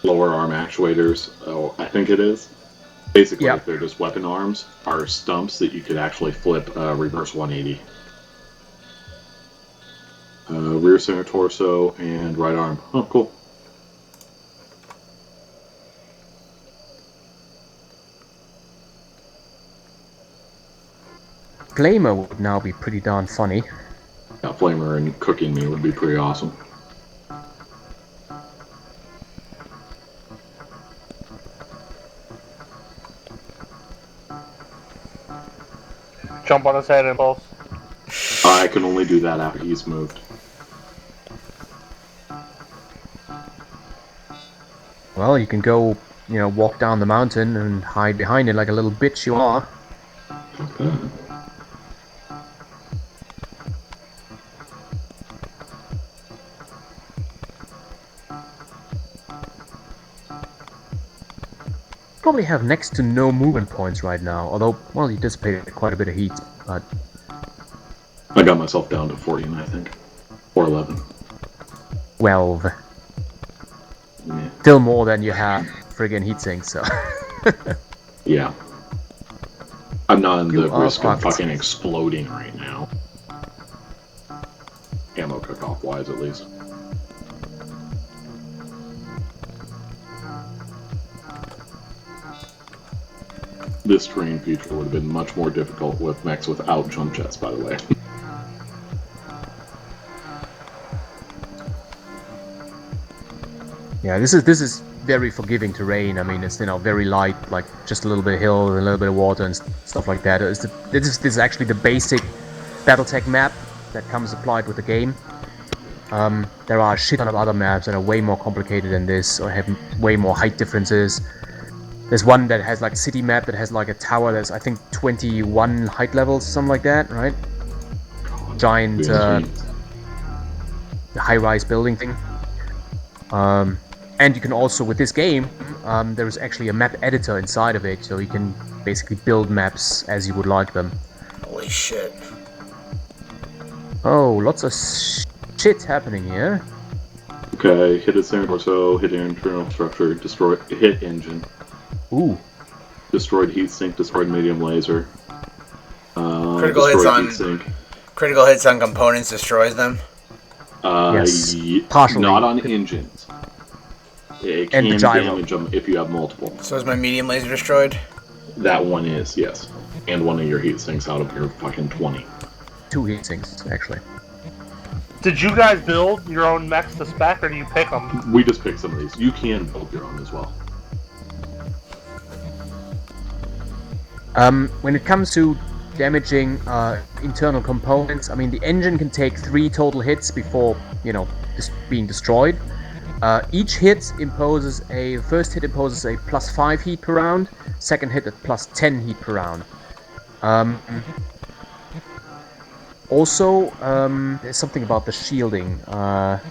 lower arm actuators. Oh, I think it is. Basically, if they're just weapon arms, are stumps that you could actually flip reverse 180. Rear center torso and right arm. Oh, cool. Flamer would now be pretty darn funny. Yeah, Flamer and cooking me would be pretty awesome. Jump on his head, Impulse. I can only do that after he's moved. Well, you can go, walk down the mountain and hide behind it like a little bitch you are. Okay. Probably have next to no movement points right now, although, well, you dissipated quite a bit of heat, but... I got myself down to 14, I think. Or 11. 12. Yeah. Still more than you have friggin' heat sinks, so... Yeah. I'm not in the You are risk of fucked. fucking exploding right now. Ammo cook-off wise, at least. This terrain feature would have been much more difficult with mechs without jump jets, by the way. Yeah, this is very forgiving terrain. I mean, it's very light, like just a little bit of hill and a little bit of water and stuff like that. This is actually the basic BattleTech map that comes applied with the game. There are a shit ton of other maps that are way more complicated than this, or have way more height differences. There's one that has like a city map that has like a tower that's I think 21 height levels, something like that, right? Giant high-rise building thing. And you can also, with this game, there's actually a map editor inside of it, so you can basically build maps as you would like them. Holy shit. Oh, lots of shit happening here. Okay, hit its center torso, hit internal structure, hit engine. Ooh. Destroyed heatsink, destroyed medium laser. Critical hits on components destroys them. Yes, partially. Not on engines. It And can the gyro. damage them if you have multiple. So is my medium laser destroyed? That one is, yes. And one of your heat sinks out of your fucking 20. 2 heat sinks, actually. Did you guys build your own mechs to spec, or do you pick them? We just picked some of these. You can build your own as well. When it comes to damaging internal components, I mean, the engine can take 3 total hits before, just being destroyed. Each hit imposes first hit imposes a +5 heat per round, second hit at +10 heat per round. Also, there's something about the shielding. What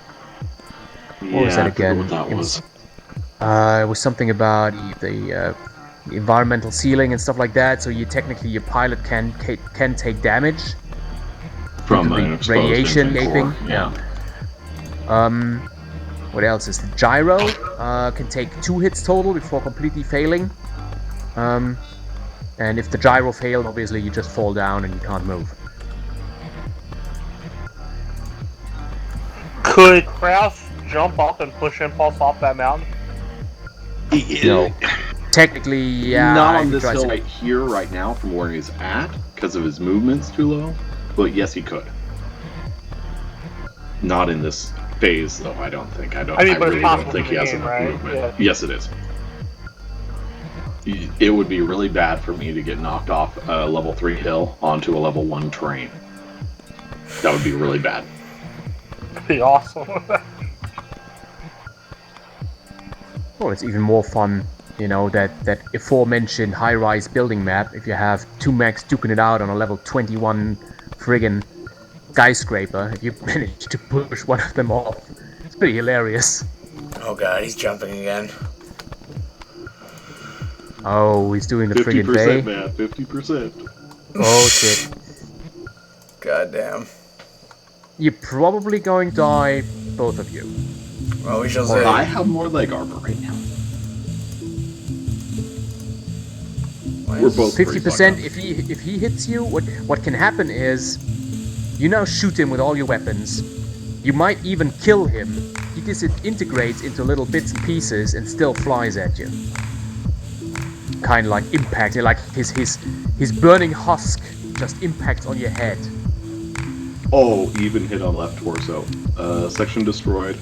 was that again? What that was. It was something about the environmental sealing and stuff like that. So your pilot can take damage From due to an the exposed radiation engine gaping. core. Yeah. What else is the gyro? Can take 2 hits total before completely failing. And if the gyro failed, obviously you just fall down and you can't move. Could Kraus jump up and push Impulse off that mountain? No. Technically, yeah. Not I on could this try hill to- right here, right now, from where he's at, because of his movement's too low. But yes, he could. Not in this phase, though. I don't think. I but it's really possible don't think in he the has game, enough right? movement. Yeah. Yes, it is. It would be really bad for me to get knocked off a level 3 hill onto a level 1 terrain. That would be really bad. That'd be awesome. Well, it's even more fun, that aforementioned high-rise building map. If you have 2 mechs duking it out on a level 21 friggin' skyscraper, if you manage to push one of them off, it's pretty hilarious. Oh god, he's jumping again. Oh, he's doing the friggin' 50%, bay. man. 50%. Oh shit. God damn. You're probably going to die both of you. Well, we shall Or see. I have more leg armor right now. We're both 50%. If he hits you, what can happen is, you now shoot him with all your weapons. You might even kill him. He disintegrates into little bits and pieces and still flies at you. Kind of like impact, like his burning husk just impacts on your head. Oh, even hit on left torso. Section destroyed.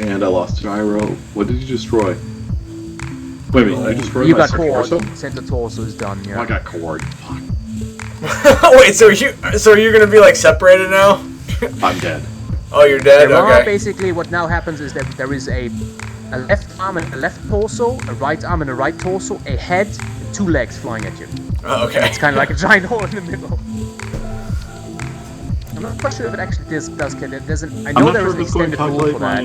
And I lost gyro. What did you destroy? Wait a minute, you destroyed You my got center cord. torso? Center torso is done, yeah. Oh, I got cord. Fuck. Wait, so are you gonna be like separated now? I'm dead. Oh, you're dead. There are Okay. basically, what now happens is that there is a left arm and a left torso, a right arm and a right torso, a head, and 2 legs flying at you. Oh, okay. It's kind of like a giant hole in the middle. I'm not quite sure if it actually does kill it. I know there is an extended rule for that.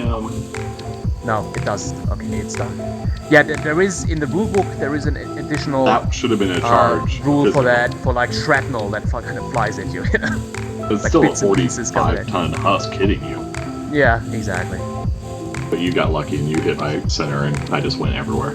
No, it doesn't. Okay, it's done. Yeah, there is, in the rulebook, there is an additional That should have been a charge. rule for that, for like shrapnel that kind of flies at you. It's like still a bits and pieces coming at 45-ton husk hitting you. Yeah, exactly. But you got lucky and you hit my center and I just went everywhere.